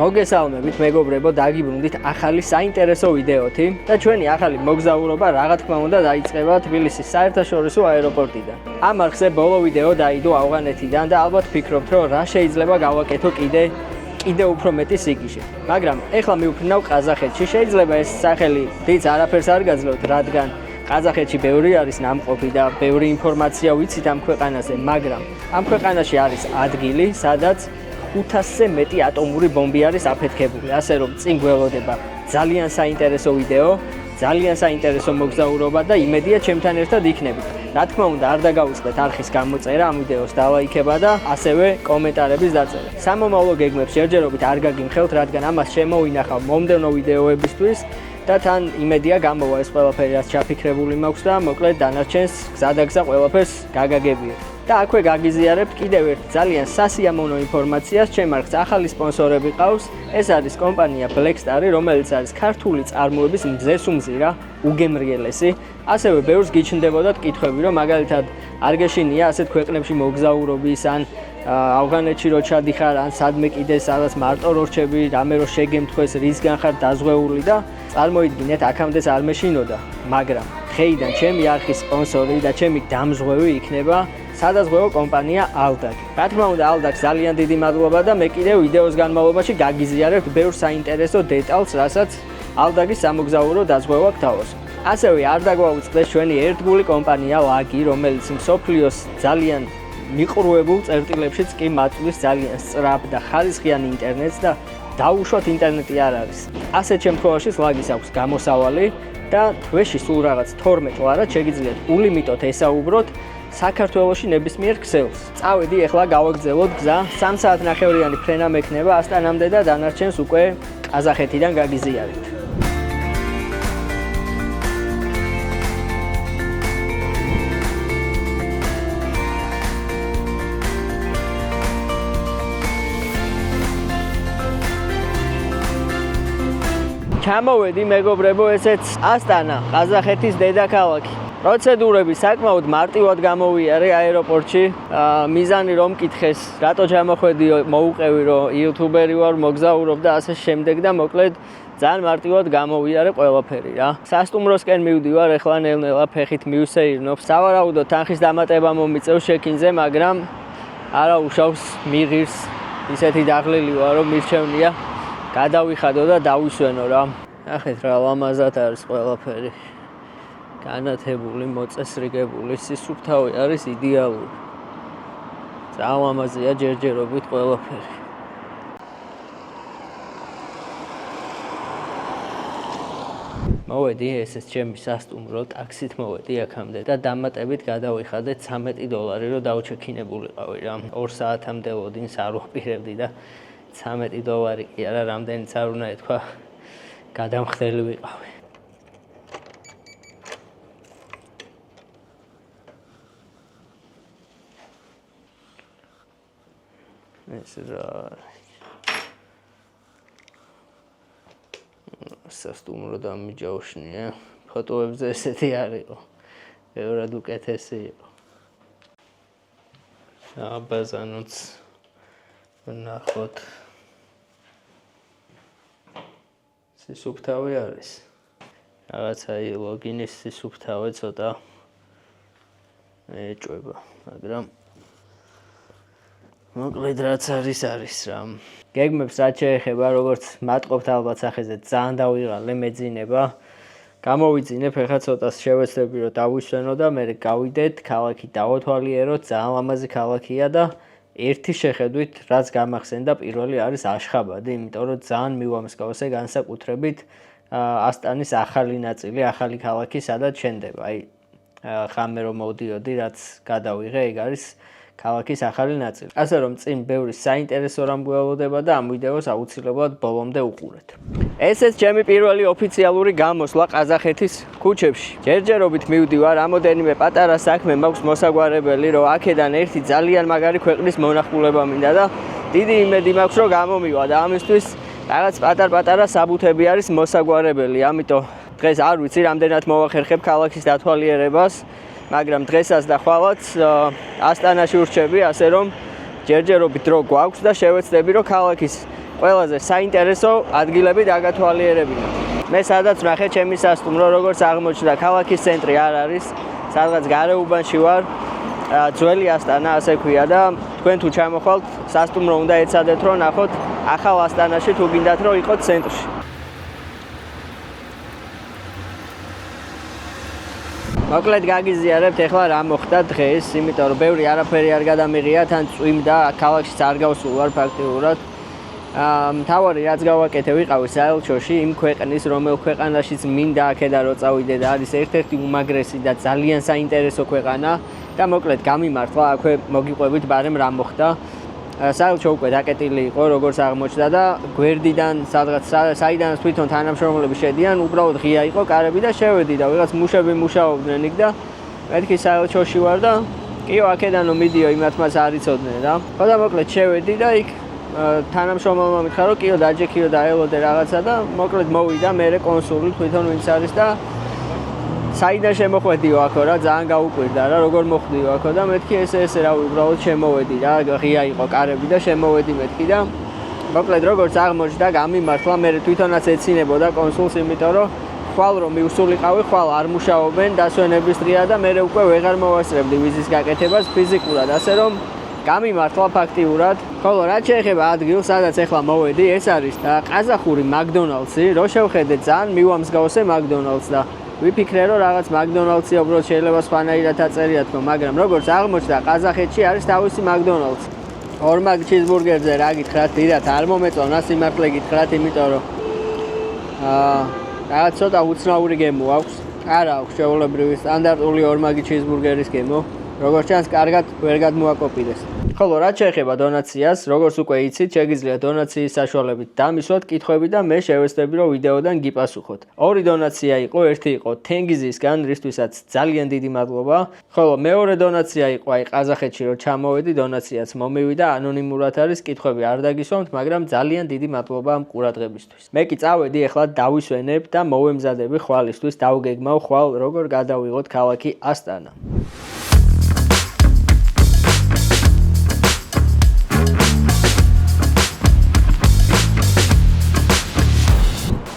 მოგესალმებით მეგობრებო, დაგიბრუნდით ახალი საინტერესო ვიდეოთი და ჩვენი ახალი მოგზაურობა რა თქმა უნდა დაიწყება თბილისის საერთაშორისო აეროპორტიდან. ამ არხზე ბოლო ვიდეო დაიდო ავღანეთიდან და ალბათ ფიქრობთ, რომ რა შეიძლება გავაკეთო კიდე უფრო მეტი სიგიჟე. მაგრამ ეხლა მივფრინავ ყაზახეთში. შეიძლება ეს სახელი დიდ არაფერს არ გაძლევთ, რადგან ყაზახეთში ბევრი არის ნამყოფი და ბევრი ინფორმაცია ვიცით ამ ქვეყანაზე, მაგრამ ამ ქვეყანაში არის ადგილი, სადაც 500-ზე მეტი ატომური ბომბი არის აფეთქებული. ასე რომ წინ გველოდება ძალიან საინტერესო ვიდეო, ძალიან საინტერესო მოგზაურობა და იმედია ჩემთან ერთად იქნებით. რა თქმა უნდა, არ დაგაუწყდეთ არხის გამოწერა, ამ ვიდეოს დალაიქება და ასევე კომენტარების დაწერა. სამომავლო გეგმებს ჯერჯერობით არ გაგიმხელთ, რადგან ამას შემოვინახავ მომდევნო ვიდეოებისთვის და თან იმედია გამოვა ეს ყველაფერი, რაც ჩაფიქრებული მაქვს და მოკლედ დანარჩენს გზადაგზა ყველაფერს გაგაგებიეთ. და აქვე გაგიზიარებთ კიდევ ერთ ძალიან სასიამოვნო ინფორმაციას. ჩემ არხს ახალი სპონსორები ყავს. ეს არის კომპანია Blackstar, რომელიც არის ქართული წარმოების მზესუმზირა, უგემრიელესი. ასევე ბევრს გიჩნდებოდათ კითხვები, რომ მაგალითად არ გეშინია ასეთ ქვეყნებში მოგზაურობის ან ავღანეთში რო ჩადიხარ, ან სადმე კიდე სადაც მარტო რო რჩები, რამე რო შეგემთხვეს, რისგან ხარ დაზღვეული და წარმოიდგინეთ აქამდეც არ მეშინოდა, მაგრამ ხეიდან ჩემი არხის სპონსორი და ჩემი დამზღვევი იქნება სადაზღვევო კომპანია Aldagi. რა თქმა უნდა, Aldagi ძალიან დიდი მადლობა და მე კიდევ ვიდეოს განმავლობაში გაგიზიარებთ ბევრ საინტერესო დეტალს, რასაც Aldagi სამოგზაურო დაზღვევა გთავაზ. ასევე არ დაგვაუწყდეს ჩვენი ერთგული კომპანია Lagi, რომელიც მსოფლიოს ძალიან მიყრუებულ წერტილებშიც კი მაწვდის ძალიან სწრაფ და ხარისხიან ინტერნეტს და დაუშვათ ინტერნეტი არ არის. ასეთ შემთხვევაში Lagi-ს აქვს გამოსავალი და თვეში სულ რაღაც 12 ლარად შეგიძლიათ ულიმიტოდ ესაუბროთ საქართველოში ნებისმიერ ქსელს. წავედი ეხლა გავაგრძელოთ გზა. 3 საათნახევრიანი ფრენა მექნება ასტანამდე და დანარჩენს უკვე ყაზახეთიდან გაგიზიარებთ. ჩამოვედი მეგობრებო, ესეც ასტანა, ყაზახეთის დედაქალაქი. პროცედურები საკმაოდ მარტივად გამოვიარე აეროპორტში. მიზანი რომ მკითხეს, რატო ჩამოხვედიო, მოუყევი რომ იუთუბერი ვარ, მოგზაურობ და ასე შემდეგ და მოკლედ ძალიან მარტივად გამოვიარე ყველაფერი რა. სასტუმროსკენ მივდივარ, ეხლა ნელ-ნელა ფეხით მივსეირნობ. სავარაუდოდ თანხის დამატება მომიწევს შექინზე, მაგრამ არა უშავს მიღირს. ისეთი დაღლილი ვარ რომ მირჩევნია გადავიხადო და დავისვენო რა. ნახეთ რა ლამაზად არის ყველაფერი. განათებული, მოწესრიგებული, სისუფთავე არის იდეალური. ძალიან ლამაზია ჯერჯერობით ყველაფერი. მოვედი, ესეც ჩემი სასტუმრო, ტაქსით მოვედი აქამდე და დამატებით გადავიხადე $13 რომ დავჩექინებულიყავი რა. 2 საათამდე ლოდინს არ ვაპირებდი და $13 კი არა, რამდენიც არ უნდა ეთქვა, გადამხდელი ვიყავი. ეს რა სასტუმრო დამიჯაუშნია. ფოტოებზე ესეთი არ იყო. ბევრად უკეთესი იყო. აბაზანოც ნახოთ. სისუფთავე არის. რაღაცა ლოგინის სისუფთავე ცოტა ეჭვება, მაგრამ მოკლედ რაც არის რა. გეგმებს რაც შეეხება, როგორც მატყობთ ალბათ სახეზე ძალიან დავიღალე მეძინება. გამოვიძინებ, ეხლა ცოტას შევეცდები რომ დავისვენო და მე გავიდეთ, ქალაქი დავათვალიეროთ, ძალიან ლამაზი ქალაქია და ერთი შეხედვით რაც გამახსენდა პირველი არის აშხაბადი, იმიტომ რომ ძალიან მივამსკავსე განსაკუთრებით ასტანის ახალი ნაწილი, ახალი ქალაქი, სადაც შენდება. აი ხამე რომ მოვდიოდი, რაც გადავიღე, ეგ არის ქალაქის ახალი ნაწილი. ასე რომ წინ ბევრი საინტერესო რამ გველოდება და ამ ვიდეოს აუცილებლად ბოლომდე უყურეთ. ესეც ჩემი პირველი ოფიციალური გამოსვლა ყაზახეთის ქუჩებში. ჯერჯერობით მივდივარ, რამოდენიმე პატარა საქმე მაქვს მოსაგვარებელი, რომ აქედან ერთი ძალიან მაგარი ქვეყნის მონახულება მინდა და დიდი იმედი მაქვს, რომ გამომივა და ამისთვის რაღაც პატარ-პატარა საბუთები არის მოსაგვარებელი. ამიტომ დღეს არ ვიცი, რამდენად მოვახერხებ ქალაქის დათვალიერებას. მაგრამ დღესაც და ხვალაც ასტანაში ვრჩები, ასე რომ ჯერჯერობით დრო გვაქვს და შევეცდები, რომ ქალაქის ყველაზე საინტერესო ადგილები დაგათვალიერებინა. მე სადაც ვნახე ჩემი სასტუმრო, როგორც აღმოჩნდა, ქალაქის ცენტრი არ არის, სადღაც გარეუბანში ვარ. ძველი ასტანა ასე ქვია და თქვენ თუ ჩამოხვალთ, სასტუმრო უნდა ეცადეთ რომ ნახოთ ახალ ასტანაში თუ გინდათ რომ იყოთ ცენტრში. მოკლედ გაგიზიარებთ ეხლა რა მოხდა დღეს, იმიტომ რომ ბევრი არაფერი არ გადამიღია, თან წვიმდა, ქალაქშიც არ გავსულ ვარ ფაქტიურად. მთავარი რაც გავაკეთე ვიყავი საელჩოში იმ ქვეყნის, რომელ ქვეყანაშიც მინდა აქედან რო წავიდე და არის ერთ-ერთი უმაგრესი და ძალიან საინტერესო ქვეყანა და მოკლედ გამიმართლა აქვე მოგიყვებით ბარემ რა მოხდა. საელჩო უკვე დაკეტილი იყო, როგორც აღმოჩნდა და გვერდიდან სადღაც საიდანაც თვითონ თანამშრომლები შედიან, უბრალოდ ღია იყო კარები და შევედი და ვიღაც მუშები მუშაობდნენ იქ და მეთქი საელჩოში ვარ და კიო აქედან რომ მიდიო იმათ მას არ იცოდნენ რა. ხო და მოკლედ შევედი და იქ თანამშრომელმა მითხრა რომ კიო დაჯექიო და ელოდე რაღაცა და მოკლედ მოვიდა მერე კონსული თვითონ ვინც არის და საიდან შემოხვედიო აქო რა ძალიან გაუკვირდა რა როგორ მოხვდიო აქო და მეთქი ესე რავი უბრალოდ შემოვედი რა ღია იყო კარები და შემოვედი მეთქი და მოკლედ როგორც აღმოჩნდა გამიმართლა მე თვითონაც ეცინებოდა კონსულს იმიტომ რომ ხვალ რომ მივსულიყავი ხვალ არ მუშაობენ დასვენების დღეა და მე უკვე ვეღარ მოვასწრებდი ვიზის გაკეთებას ფიზიკურად ასე რომ გამიმართლა ფაქტიურად ხოლო რაც შეეხება ადგილს სადაც ახლა მოვედი ეს არის ყაზახური მაკდონალდსი რო შევხედე ძალიან მივამსგავსე მაკდონალდს და ვიფიქრე რომ რაღაც მაკდონალდსი უბრალოდ შეიძლება სხვანაირად აწერია თქო მაგრამ როგორც აღმოჩნდა ყაზახეთში არის თავისი მაკდონალდსი ორმაგ ჩიზბურგერზე რა გითხრათ დიდათ არ მომეწონა სიმართლე გითხრათ იმიტომ რომ რაღაც ცოტა უცნაური გემო აქვს არ აქვს შეულებრივი სტანდარტული ორმაგი ჩიზბურგერის გემო როგორც ჩანს კარგად ვერ გადმოაკოპირეს ხოლო რაც შეეხება დონაციას როგორც უკვე იცით შეგიძლიათ დონაციის საშუალებით დამისვათ კითხვები და მე შევეცდები რომ ვიდეოდან გიპასუხოთ ორი დონაცია იყო ერთი იყო თენგიზისგან რისთვისაც ძალიან დიდი მადლობა ხოლო მეორე დონაცია იყო აი ყაზახეთში რომ ჩამოვედი დონაციაც მომივიდა ანონიმურად არის კითხვები არ დაგისვამთ მაგრამ ძალიან დიდი მადლობა ამ ყურადღებისთვის მე კი წავედი ახლა დავისვენებ და მოვემზადები ხვალისთვის დავგეგმავ ხვალ როგორ გადავიღოთ ქალაქი ასტანა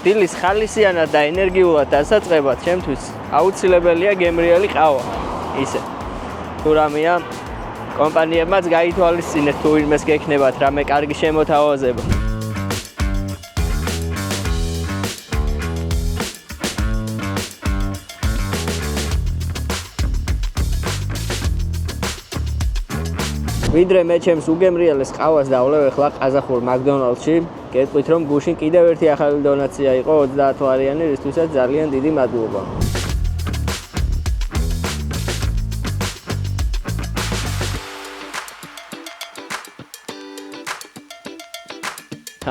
დილის ხალისიანად და ენერგიულად დასაწყებად ჩემთვის აუცილებელია გემრიელი ყავა. ისე. თუ რამეა კომპანიებმაც გაითვალისწინეთ თუ ვინმეს გექნებათ რამე კარგი შემოთავაზება. ვიდრე მე ჩემს უგემრიელეს ყავას დავლევ ახლა ყაზახურ მაკდონალდსში გეტყვით რომ გუშინ კიდევ ერთი ახალი დონაცია იყო 30 ლარიანი რისთვისაც ძალიან დიდი მადლობა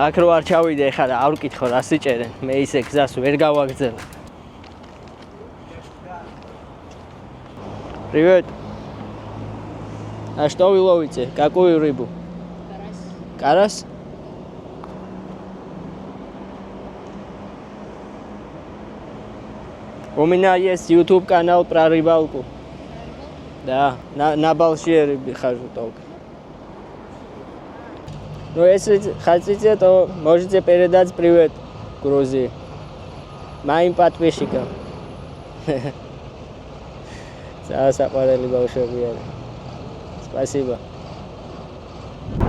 აქ რო არ ჩავიდე ხა და არ ვკითხო რა სიჭერენ მე ისე გზას ვერ გავაგრძელებ Привет А что вы ловите? Какую рыбу? Карась. Карась? У меня есть YouTube канал про рыбалку. Да, на большие рыбы хожу только. Ну, если хотите, то можете передать привет Грузии. Моим подписчикам. Сапарели баушебиარი. Спасибо.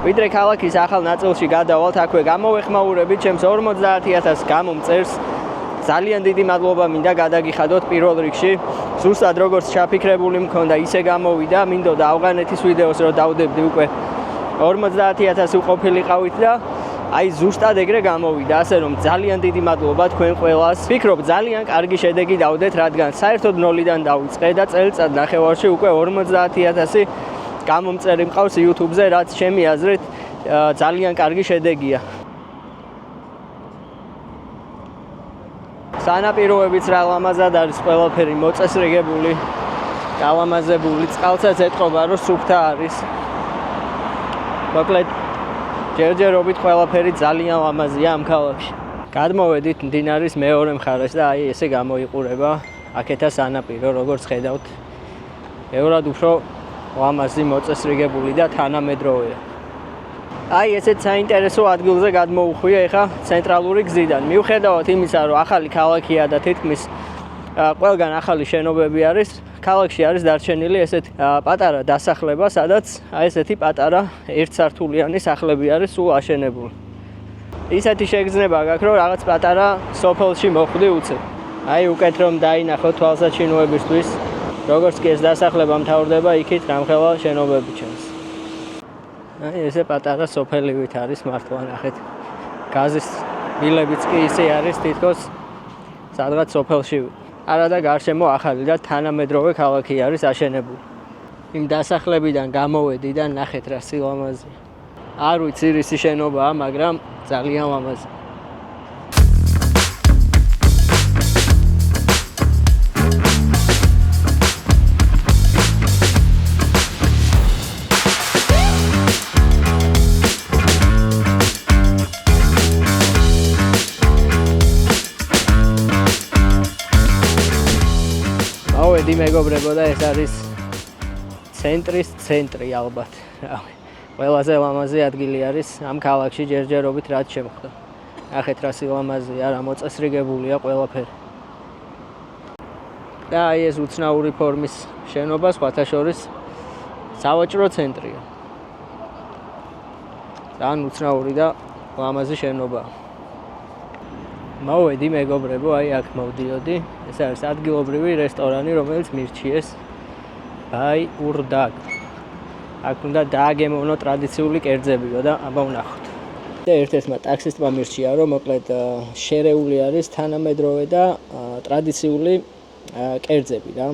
ვიდრე ქალაქის ახალ ნაწილში გადავალთ, აქვე გამოვეხმაურებით ჩემს 50000 გამომწერს. ძალიან დიდი მადლობა მინდა გადაგიხადოთ პირველ რიგში. ზუსტად როგორც ჩაფიქრებული მქონდა, ისე გამოვიდა. მინდოდა ავღანეთის ვიდეოს რო დავდებდი უკვე 50000 უყოფილიყავით და აი ზუსტად ეგრე გამოვიდა. ასე რომ ძალიან დიდი მადლობა თქვენ ყველას. ვფიქრობ ძალიან კარგი შედეგი დავდეთ, რადგან საერთოდ ნოლიდან დავიწყე და წელიწად ნახევარში უკვე 50000 გამომწერი მყავს YouTube-ზე, რაც ჩემი აზრით ძალიან კარგი შედეგია. სანაპიროებიც რა ლამაზად არის ყველაფერი მოწესრიგებული, გალამაზებული, წყალსაც ეტყობა რომ სუფთა არის. მოკლედ ჯერჯერობით ყველაფერი ძალიან ლამაზია ამ ქალაქში. გადმოვედით მდინარის მეორე მხარეს და აი ესე გამოიყურება აქეთა სანაპირო, როგორც ხედავთ. ბევრად უფრო ლამაზი მოწესრიგებული და თანამედროვეა. აი ესეთ საინტერესო ადგილზე გადმოვუხვია ეხა ცენტრალური გზიდან. მიუხედავად იმისა, რომ ახალი ქალაქია და თითქმის ყველგან ახალი შენობები არის, ქალაქში არის დარჩენილი ესეთ პატარა დასახლება, სადაც აი ესეთი პატარა ერთსართულიანი სახლები არის სულ აშენებული. ისეთი შეგრძნება გაქვს, რომ რაღაც პატარა სოფელში მოხვდი უცებ. აი უკეთ რომ დაინახო თვალსაჩინოებისთვის, როგორც კი ეს დასახლება მთავრდება, იქით რამხელა შენობები ჩანს. აი ესე პატარა სოფელივით არის მართლა ნახეთ. გაზის ვილებიც კი ისე არის თითქოს სადღაც სოფელში. არა და გარშემო ახალი და თანამედროვე ქალაქი არის აშენებული. იმ დასახლებიდან გამოვედი და ნახეთ რა სილამაზეა. არ ვიცი რისი შენობაა, მაგრამ ძალიან ლამაზია. მოვედი მეგობრებო და ეს არის ცენტრის ცენტრი ალბათ. ყველაზე ლამაზი ადგილი არის ამ ქალაქში ჯერჯერობით რაც შემხდა. ნახეთ რა სილამაზეა, რა მოწესრიგებულია ყველაფერი. და აი ეს უცნაური ფორმის შენობა სხვათა შორის სავაჭრო ცენტრია. ძალიან უცნაური და ლამაზი შენობაა. მოვედი მეგობრებო, აი აქ მოვდიოდი. ეს არის ადგილობრივი რესტორანი, რომელიც მირჩიეს ბაი ურდაგ. აქ უნდა დააგემოვნო ტრადიციული კერძებიო და აბა ვნახოთ. და ერთ-ერთმა ტაქსისტმა მირჩია, რომ მოკლედ შერეული არის თანამედროვე და ტრადიციული კერძები რა.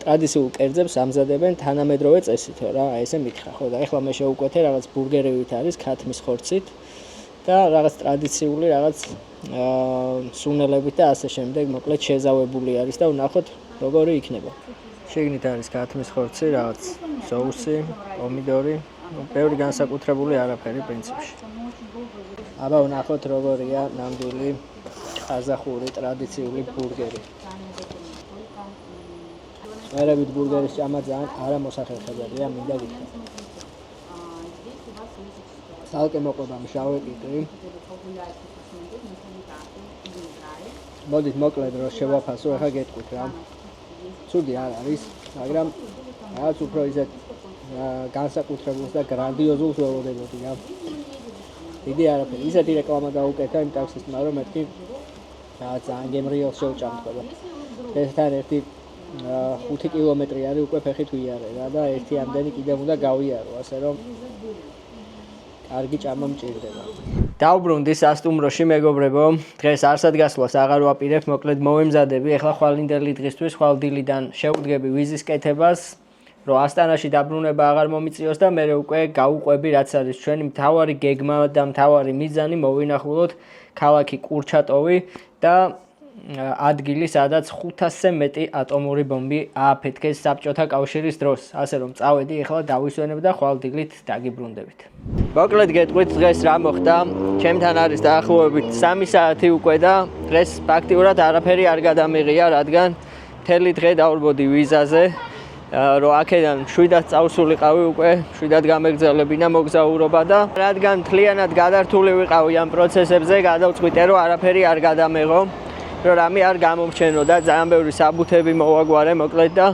ტრადიციულ კერძებს ამზადებენ თანამედროვე წესითო რა, აი ესე მითხრა ხო და ეხლა მე შევუკვეთე რაღაც ბურგერივით არის ქათმის ხორცით და რაღაც ტრადიციული რაღაც სუნელებით და ასე შემდეგ, მოკლედ შეზავებული არის და ვნახოთ როგორი იქნება. შიგნით არის ქათმის ხორცი, რაღაც соуსი, პომიდორი, ბევრი განსაკუთრებული არაფერი პრინციპში. აბა ვნახოთ როგორია ნამდვილი ყაზახური ტრადიციული ბურგერი. მერებით ბურგერის ჭამა ძალიან არამოსახერხებელია, მინდა გითხრა. ცალკე მოყვება მშავე კიკრი. მოდით მოკლედ რომ შევაფასო, ახლა გეტყვით რა. ცუდი არ არის, მაგრამ რაღაც უფრო ისეთ განსაკუთრებულს და გრანდიოზულს ველოდებოდი რა. დიდი არაფერი, ისეთი რეკლამა დაუკეთა იმ ტაქსისტმა, რომ მეთქი რაღაც ძალიან გემრიელს შევჭამთქობა. ესთან ერთი 5 კილომეტრი არის უკვე ფეხით ვიარე რა და ერთი ამდენი კიდევ უნდა გავიარო, ასე რომ კარგი ჭამა მჭირდება. დავბრუნდი სასტუმროში მეგობრებო, დღეს არსად გასვლას აღარ ვაპირებ, მოკლედ მოვემზადები, ახლა ხვალინდელი დღისთვის ხვალდილიდან შევდგები ვიზის კეთებას, რომ ასტანაში დაბრუნება აღარ მომიწიოს და მე უკვე გავუყვები რაც არის ჩვენი მთავარი გეგმა და მთავარი მიზანი მოვინახულოთ ქალაქი კურჩატოვი და ადგილი, სადაც 500-ზე მეტი ატომური ბომბი ააფეთქეს საბჭოთა კავშირის დროს, ასე რომ წავედი ახლა დავისვენებ და ხვალდილით დაგიბრუნდებით. მოკლედ გეტყვით დღეს რა მოხდა, ჩემთან არის დაახლოებით 3 საათი უკვე და დღეს ფაქტიურად არაფერი არ გადამიღია, რადგან მთელი დღე დავრბოდი ვიზაზე, რომ აქედან შვიდად წავსულიყავი უკვე, შვიდად გამეგრძელებინა მოგზაურობა და რადგან მთლიანად გადართული ვიყავი ამ პროცესებზე, გადავწყვიტე რომ არაფერი არ გადამეღო. რომ რამე არ გამომჩენო და ძალიან ბევრი საბუთები მოვაგვარე მოკლედ და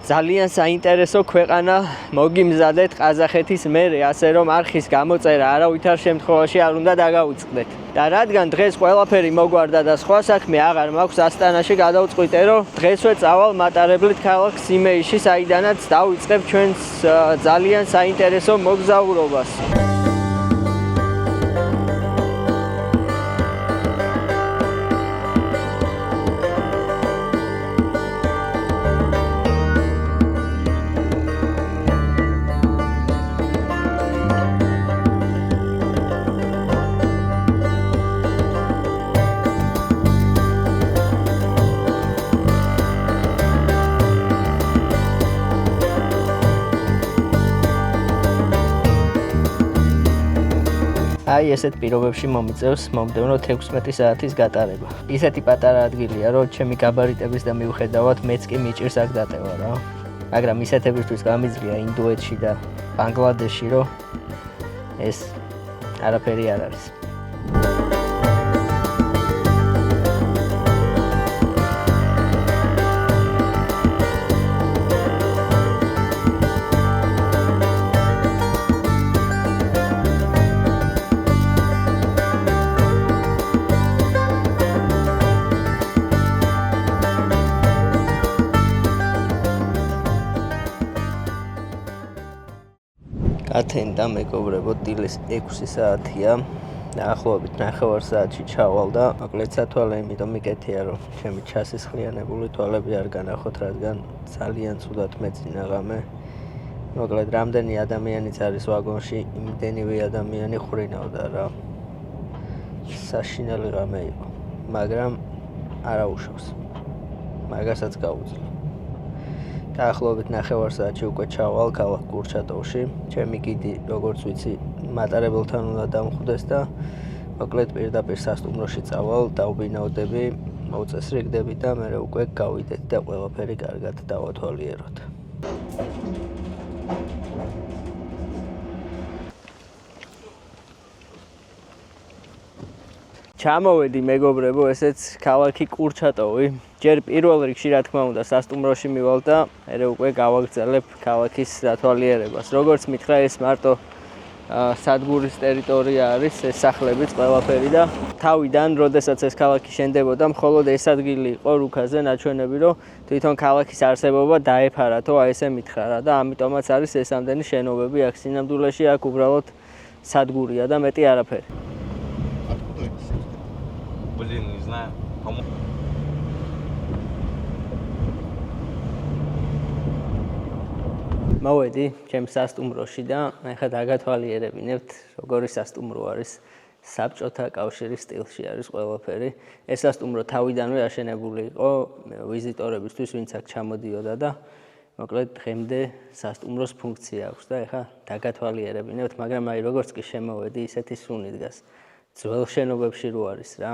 ძალიან საინტერესო ქვეყანა მოგიმზადეთ ყაზახეთის მერე, ასე რომ არხის გამოწერა არავითარ შემთხვევაში არ უნდა დაგაუწყდეთ. და რადგან დღეს ყველაფერი მოგვარდა და სხვა საქმე აღარ მაქვს ასტანაში, გადავწყვიტე რომ დღესვე წავალ მატარებლით ქალაქ სიმეიში, საიდანაც დავიწყებ ჩვენს ძალიან საინტერესო მოგზაურობას. აი ესეთ პირობებში მომიწევს მომდევნო 16 საათის გატარება. ისეთი პატარა ადგილია, რომ ჩემი გაბარიტების და მიუხედავად მეც კი მიჭირს აქ დატევა რა. მაგრამ ისეთებისთვის გამიძლია ინდოეთში და ბანგლადეში, რომ ეს არაფერი არ არის. ათენდა მეგობრებო, დილის 6 საათია. დაახლოებით 9 საათში ჩავალ და მოკლედ სათვალე იმიტომ მიკეთია, რომ ჩემი ჩასისხლიანებული თვალები არ განახოთ, რადგან ძალიან ცუდად მეძინა ღამე. მოკლედ რამდენი ადამიანიც არის ვაგონში, იმდენივე ადამიანი ხრინავდა რა. საშინელი ღამე იყო, მაგრამ არა უშავს. მაგასაც გავუძლო. დაახლოებით 9 საათში უკვე ჩავალ ქალაქ კურჩატოვში. ჩემი გიდი, როგორც ვიცი, მატარებელთან უნდა დამხვდეს და მოკლედ პირდაპირ სასტუმროში წავალ, დავბინავდები, მოუწესრიგდები და მერე უკვე გავიდეთ და ყველაფერი კარგად დავათვალიეროთ. ჩამოვედი მეგობრებო, ესეც ქალაქი კურჩატოვი. ჯერ პირველ რიგში რა თქმა უნდა სასტუმროში მივალ და მერე უკვე გავაგრძელებ ქალაქის დათვალიერებას. როგორც მითხრა, ეს მარტო სადგურის ტერიტორია არის, ეს სახლებიც ყველაფერი და თავიდან, როდესაც ეს ქალაქი შენდებოდა, მხოლოდ ეს ადგილი იყო რუქაზე ნაჩვენები, რომ თვითონ ქალაქის არსებობა დაეფარათო, აი ესე მითხრა რა და ამიტომაც არის ეს ამდენი შენობები აქ სინამდვილეში, აქ უბრალოდ სადგურია და მეტი არაფერი. Блин, не знаю. მოვედი ჩემს სასტუმროში და ახლა დაგათვალიერებინებთ, როგორი სასტუმრო არის. საბჭოთა კავშირის სტილში არის ყველაფერი. ეს სასტუმრო თავიდანვე აშენებული იყო ვიზიტორებისთვის, ვინც აქ ჩამოდიოდა და მოკლედ დღემდე სასტუმროს ფუნქცია აქვს და ახლა დაგათვალიერებინებთ, მაგრამ აი როგორც კი შემოვედი, ისეთი სუნი დგას. ძველ შენობებში რო არის რა.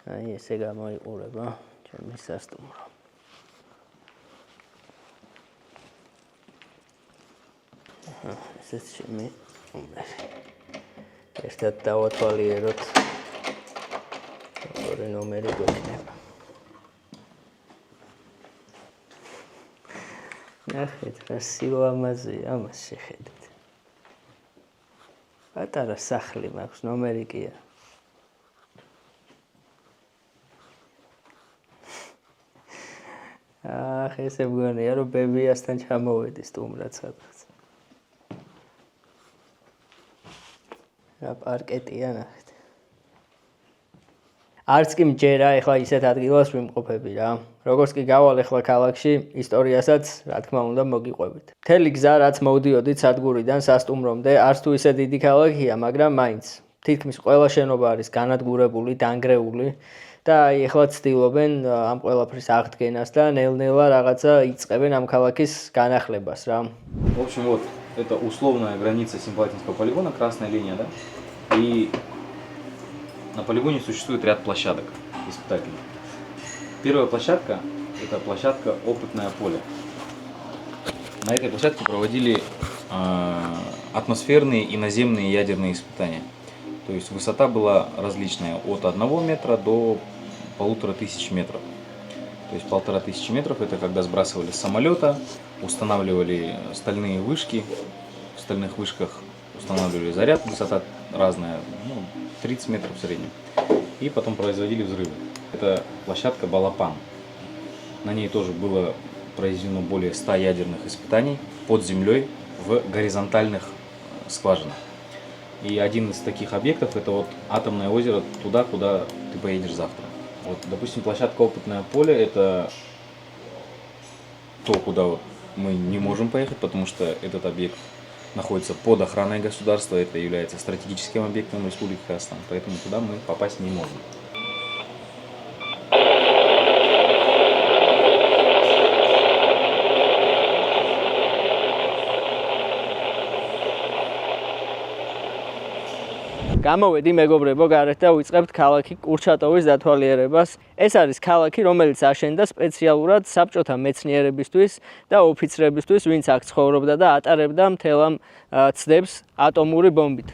აი ესე გამოიყურება ჩემი სასტუმრო. ესეც ჩემი ნომერი. ერთად დავათვალიეროთ, როგორი ნომერი გვექნება. ნახეთ რა სილამაზეა, ამას შეხედეთ. პატარა სახლი მაქვს, ნომერი კი არა. ესე მგონია, რომ ბებიასთან ჩამოვედი სტუმრად სადღაც. რა პარკეტია ნახეთ. არც კი მჯერა ეხლა ისეთ ადგილას ვიმყოფები რა. როგორც კი გავალ ეხლა ქალაქში, ისტორიასაც რა თქმა უნდა მოგიყვებით. მთელი გზა რაც მოვდიოდით სადგურიდან სასტუმრომდე, არც თუ ისე დიდი ქალაქია, მაგრამ მაინც თითქმის ყველა შენობა არის განადგურებული, დანგრეული და აი ეხლა ცდილობენ ამ ყველაფრის აღდგენას და ნელ-ნელა რაღაცა იწყებენ ამ ქალაქის განახლებას რა. В общем, вот, это условная граница Семипалатинского полигона, красная линия, да? И на полигоне существует ряд площадок испытательных. Первая площадка – это площадка «Опытное поле». На этой площадке проводили атмосферные и наземные ядерные испытания. То есть высота была различная от 1 метра до 1500 метров. То есть 1500 метров это когда сбрасывали с самолета, устанавливали стальные вышки, в стальных вышках устанавливали заряд, высота разная, 30 метров в среднем. И потом производили взрывы. Это площадка Балапан. На ней тоже было произведено более 100 ядерных испытаний под землей в горизонтальных скважинах. И один из таких объектов это вот атомное озеро туда, куда ты поедешь завтра. Вот, допустим, площадка «Опытное поле» это то, куда вот мы не можем поехать, потому что этот объект находится под охраной государства, это является стратегическим объектом Республики Казахстан, поэтому туда мы попасть не можем. გამოვედი მეგობრებო გარეთ და ვიწყებთ ქალაქი კურჩატოვის დათვალიერებას. ეს არის ქალაქი, რომელიც აშენდა სპეციალურად საბჭოთა მეცნიერებისთვის და ოფიცრებისთვის, ვინც აქ ცხოვრობდა და ატარებდა მთელ ამ ცდებს ატომური ბომბით.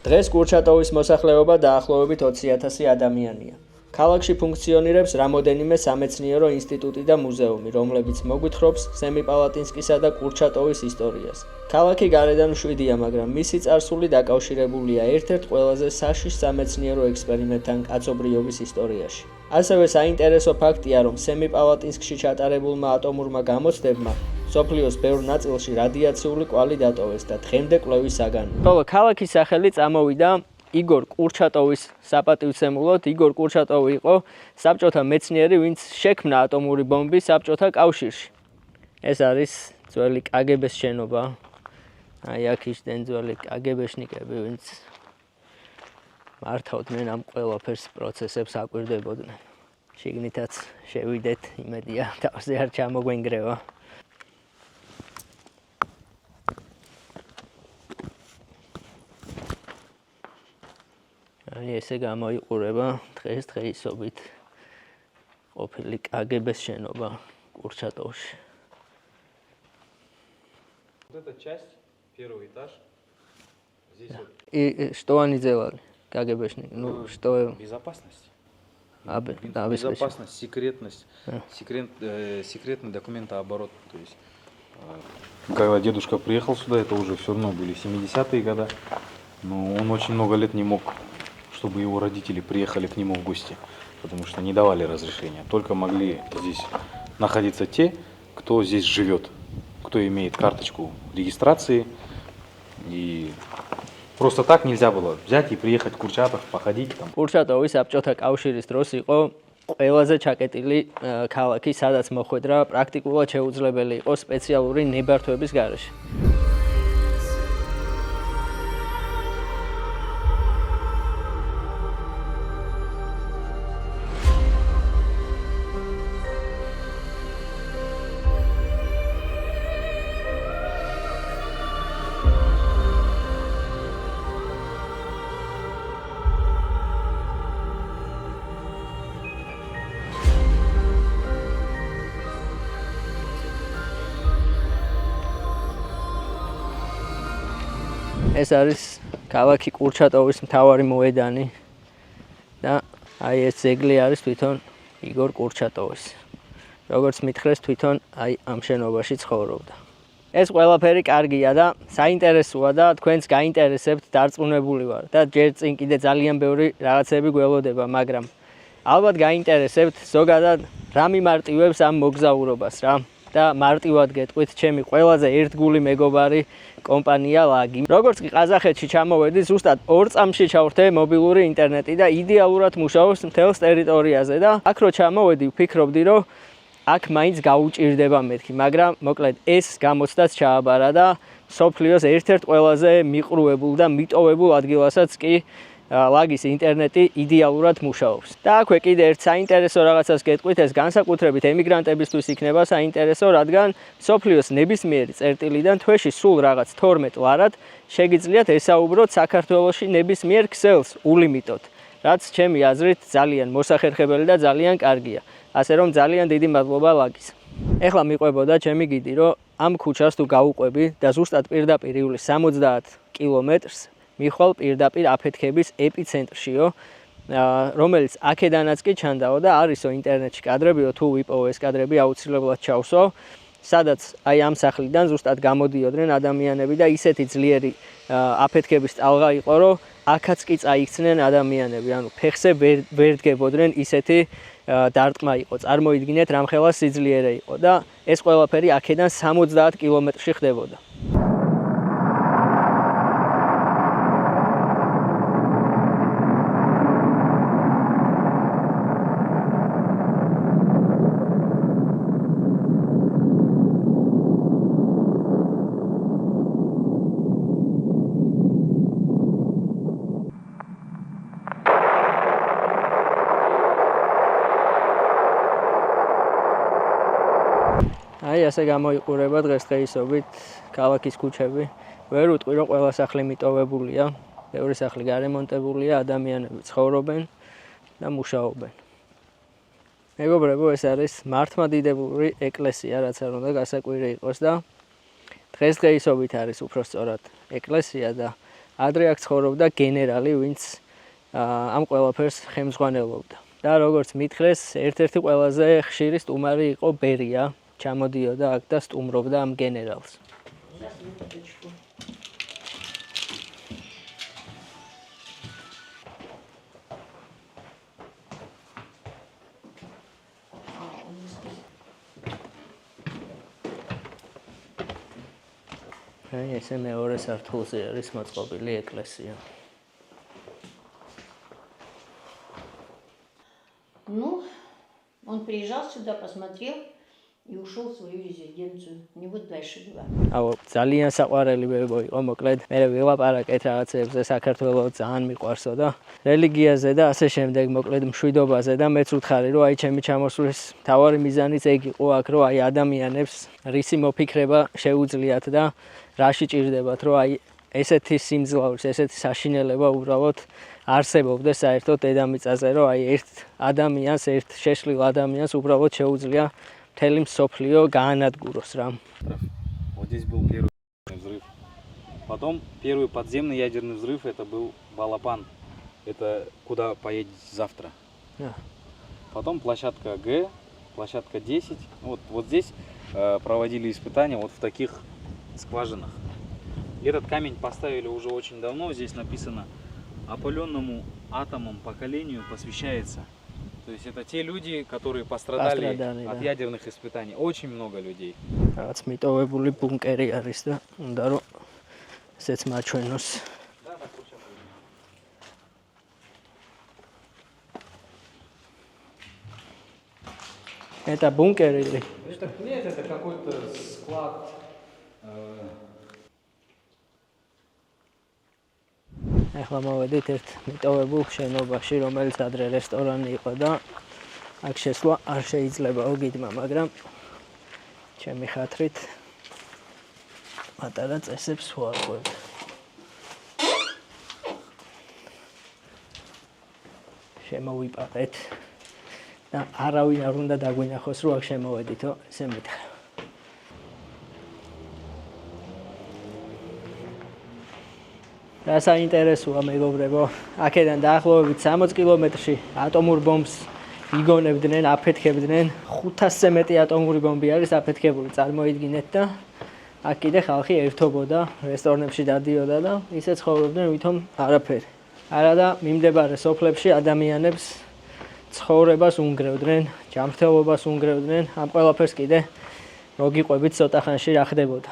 დღეს კურჩატოვის მოსახლეობა დაახლოებით 20,000 ადამიანია. ქალაქში ფუნქციონირებს რამოდენიმე სამეცნიერო ინსტიტუტი და მუზეუმი, რომლებიც მოგვითხრობს სემიპალატინსკისა და კურჩატოვის ისტორიას. ქალაქი გარედან მშვიდია, მაგრამ მისი წარსული დაკავშირებულია ერთ-ერთ ყველაზე საშიშ სამეცნიერო ექსპერიმენტთან კაცობრიობის ისტორიაში. ასევე საინტერესო ფაქტია, რომ სემიპალატინსკში ჩატარებულმა ატომურმა გამოცდებმა სოფლიოს ბევრ ნაწილში რადიაციული კვალი დატოვეს და დღემდე კვლევის საგანია. ხოლო ქალაქის სახელი წამოვიდა იგორ კურჩატოვის საპატივცემულოდ. იგორ კურჩატოვი იყო საბჭოთა მეცნიერი, ვინც შექმნა ატომური ბომბი საბჭოთა კავშირში. ეს არის ძველი კგბ-ს შენობა. აი აქ ისდნენ ძველი კგბ-შნიკები, ვინც მართავდნენ ამ ყველაფერს პროცესებს აკვირდებოდნენ. შიგნითაც შევიდეთ, იმედია თავზე არ ჩამოგვენგრევა. აი ესე გამოიყურება დღესდღეობით ყოფილი კგბ-ს შენობა კურჩატოვში. Вот эта часть, первый этаж, здесь вот. И что они делали, КГБшники? Ну, что... Безопасность. Безопасность, секретность, секретный документооборот. То есть, когда дедушка приехал сюда, это уже все равно были 70-е годы, но он очень много лет не мог, чтобы его родители приехали к нему в гости, потому что не давали разрешения. Только могли здесь находиться те, кто здесь живет, кто имеет карточку регистрации. И просто так нельзя было взять и приехать в Курчатов, походить там. კურჩატოვი საბჭოთა კავშირის დროს იყო ყველაზე ჩაკეტილი ქალაქი, სადაც მოხვედრა პრაქტიკულად შეუძლებელი იყო სპეციალური ნებართვების გარეშე. ეს არის ქალაქი კურჩატოვის მთავარი მოედანი და აი ეს ძეგლი არის თვითონ იგორ კურჩატოვის. როგორც მითხრეს, თვითონ აი ამ შენობაში ცხოვრობდა. ეს ყველაფერი კარგია და საინტერესოა და თქვენს გაინტერესებთ, დარწმუნებული ვარ და ჯერ წინ კიდე ძალიან ბევრი რაღაცები გველოდება, მაგრამ ალბათ გაინტერესებთ ზოგადად რა მიმარტივებს ამ მოგზაურობას რა. და მარტივად გეტყვით, ჩემი ყველაზე ერთგული მეგობარი კომპანია ლაგი. როგორც კი ყაზახეთში ჩამოვედი, ზუსტად 2 წამში ჩავრთე მობილური ინტერნეტი და იდეალურად მუშაობს მთელს ტერიტორიაზე და აქ რო ჩამოვედი, ვფიქრობდი, რომ აქ მაინც გაუჭირდება მეთქი, მაგრამ მოკლედ ეს გამოცდაც ჩააბარა და სოფლიოს ერთ-ერთ ყველაზე მიყრუებულ და მიტოვებულ ადგილასაც კი ლაგის ინტერნეტი იდეალურად მუშაობს. და აქვე კიდე ერთ საინტერესო რაღაცას გეტყვით, ეს განსაკუთრებით ემიგრანტებისთვის იქნება საინტერესო, რადგან სოფლიოს ნებისმიერი წერტილიდან თვეში სულ რაღაც 12 ლარად შეგიძლიათ ესაუბროთ საქართველოში ნებისმიერ ქსელს ულიმიტოდ, რაც ჩემი აზრით ძალიან მოსახერხებელი და ძალიან კარგია. ასე რომ ძალიან დიდი მადლობა ლაგის. ეხლა მიყვებოდა ჩემი გიდი, რომ ამ ქუჩას თუ გაუყვები და ზუსტად პირდაპირ ივლის 70 კილომეტრს მიხვალ პირდაპირ აფეთქების ეპიცენტრშიო, რომელიც აქედანაც კი ჩანდაო და არისო ინტერნეტში კადრებიო, თუ ვიპოვო ეს კადრები აუცილებლად ჩავსვავ, სადაც აი ამ სახლიდან ზუსტად გამოდიოდნენ ადამიანები და ისეთი ძლიერი აფეთქების ტალღა იყო, რომ აქაც კი წაიქცნენ ადამიანები, ანუ ფეხზე ვერ დგებოდნენ, ისეთი დარტყმა იყო. წარმოიდგინეთ, რამხელა სიძლიერე იყო და ეს ყველაფერი აქედან 70 კილომეტრში ხდებოდა. აი ასე გამოიყურება დღესდღეობით ქალაქის ქუჩები. ვერ უტყვი, რომ ყველა სახლი მიტოვებულია. ბევრი სახლი გარემონტებულია, ადამიანები ცხოვრობენ და მუშაობენ. მეგობრებო, ეს არის მართლმადიდებლური ეკლესია, რაც არ უნდა გასაკვირი იყოს და დღესდღეობით არის უпростоრად ეკლესია და ადრე აქ ცხოვრობდა გენერალი, ვინც ამ ყველაფერს ხელმძღვანელობდა. და როგორც მითხრეს, ერთ-ერთი ყველაზე ხშირი სტუმარი იყო ბერია, ჩამოდიოდა აქ და სტუმრობდა ამ გენერალს. ესე მეორე სართულზე არის მოწყობილი ეკლესია. Ну, он приезжал сюда, посмотрел и ушел в свою резиденцию. У него дальше была. აუ, ძალიან საყვარელი ბებო იყო, მოკლედ. მე ვილაპარაკეთ რაღაცებზე, საქართველოს ძალიან მიყვარსო და რელიგიაზე და ასე შემდეგ, მოკლედ მშვიდობაზე და მეც ვთხარი, რომ აი ჩემი ჩამოსვლის მთავარი მიზანიც ეგ იყო აქ, რომ აი ადამიანებს რისი მოფიქრება შეუძლიათ და რაში ჭირდებათ, რომ აი ესეთი სიმძლავრის, ესეთი საშინელება უბრალოდ არსებობდეს საერთოდ დედამიწაზე, რომ აი ერთ ადამიანს, ერთ შეშლილ ადამიანს უბრალოდ შეუძლია მთელი მსოფლიო გაანადგუროს რა. Вот здесь был первый взрыв. Потом первый подземный ядерный взрыв, это был Балапан. Это куда поедете завтра. Потом площадка Г, площадка 10. Вот здесь проводили испытания вот в таких скважинах. Этот камень поставили уже очень давно. Здесь написано: опаленному атомом поколению посвящается. То есть это те люди, которые пострадали от ядерных испытаний. Очень много людей. რაც მიტოვებული ბუნკერი არის და უნდა რომ ესეც მაჩვენოს. Это бункер или? Нет, это какой-то склад. ახლა მოვედით ერთ მიტოვებულ შენობაში, რომელიც ადრე რესტორანი იყო და აქ შესვლა არ შეიძლება გიდმა, მაგრამ ჩემი ხათრით პატარა წესებს ვარღვევ. შემოვიპარეთ და არავინ არ უნდა დაგვინახოს, რომ აქ შემოვედითო, ესე მითხრა. რა საინტერესოა მეგობრებო, აქედან დაახლოებით 60 კილომეტრში ატომურ ბომბს იგონებდნენ, აფეთქებდნენ. 500-ზე მეტი ატომური ბომბი არის აფეთქებული, წარმოიდგინეთ და აქ კიდე ხალხი ერთობოდა, რესტორნებში დადიოდა და ისე ცხოვრობდნენ, ვითომ არაფერი. არა და მიმდებარე სოფლებში ადამიანებს ცხოვრებას უნგრევდნენ, ჯანმრთელობას უნგრევდნენ. ამ ყველაფერს კიდე მოგიყვებით ცოტა ხანში რა ხდებოდა.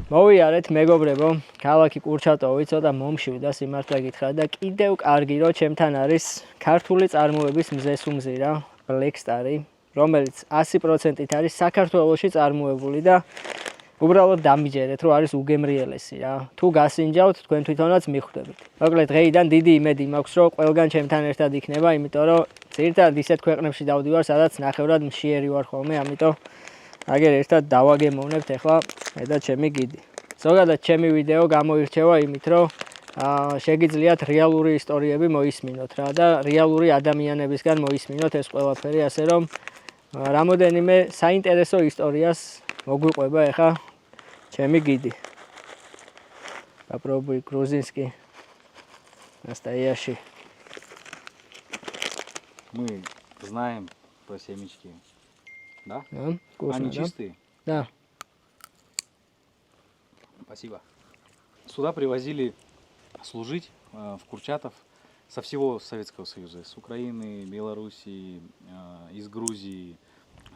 მოვიარეთ მეგობრებო, ქალაქი კურჩატოვი ცოტა მომშვიდა სიმართლე გითხრათ და კიდევ კარგი რომ ჩემთან არის ქართული წარმოების მზესუმზირა ბლექსტარი, რომელიც 100%-ით არის საქართველოში წარმოებული და უბრალოდ დამიჯერეთ, რომ არის უგემრიელესი რა. თუ გასინჯავთ, თქვენ თვითონაც მიხვდებით. მოკლედ დღეიდან დიდი იმედი მაქვს, რომ ყველგან ჩემთან ერთად იქნება, იმიტომ რომ ძირითადად ისეთ ქვეყნებში დავდივარ, სადაც ნახევრად მშიერი ვარ ხოლმე, ამიტომ აგერ ერთად დავაგემოვნებთ ახლა მე და ჩემი გიდი. ზოგადად ჩემი ვიდეო გამოირჩევა იმით, რომ შეგიძლიათ რეალური ისტორიები მოისმინოთ რა და რეალური ადამიანებისგან მოისმინოთ ეს ყველაფერი, ასე რომ რამოდენიმე საინტერესო ისტორიას მოგვიყვება ახლა ჩემი гиди. Попробуй грузинский. Настоящий. Мы знаем про семечки. Да? Да, вкусно, Они да? чистые? Да. Спасибо. Сюда привозили служить в Курчатов со всего Советского Союза. С Украины, Белоруссии, из Грузии.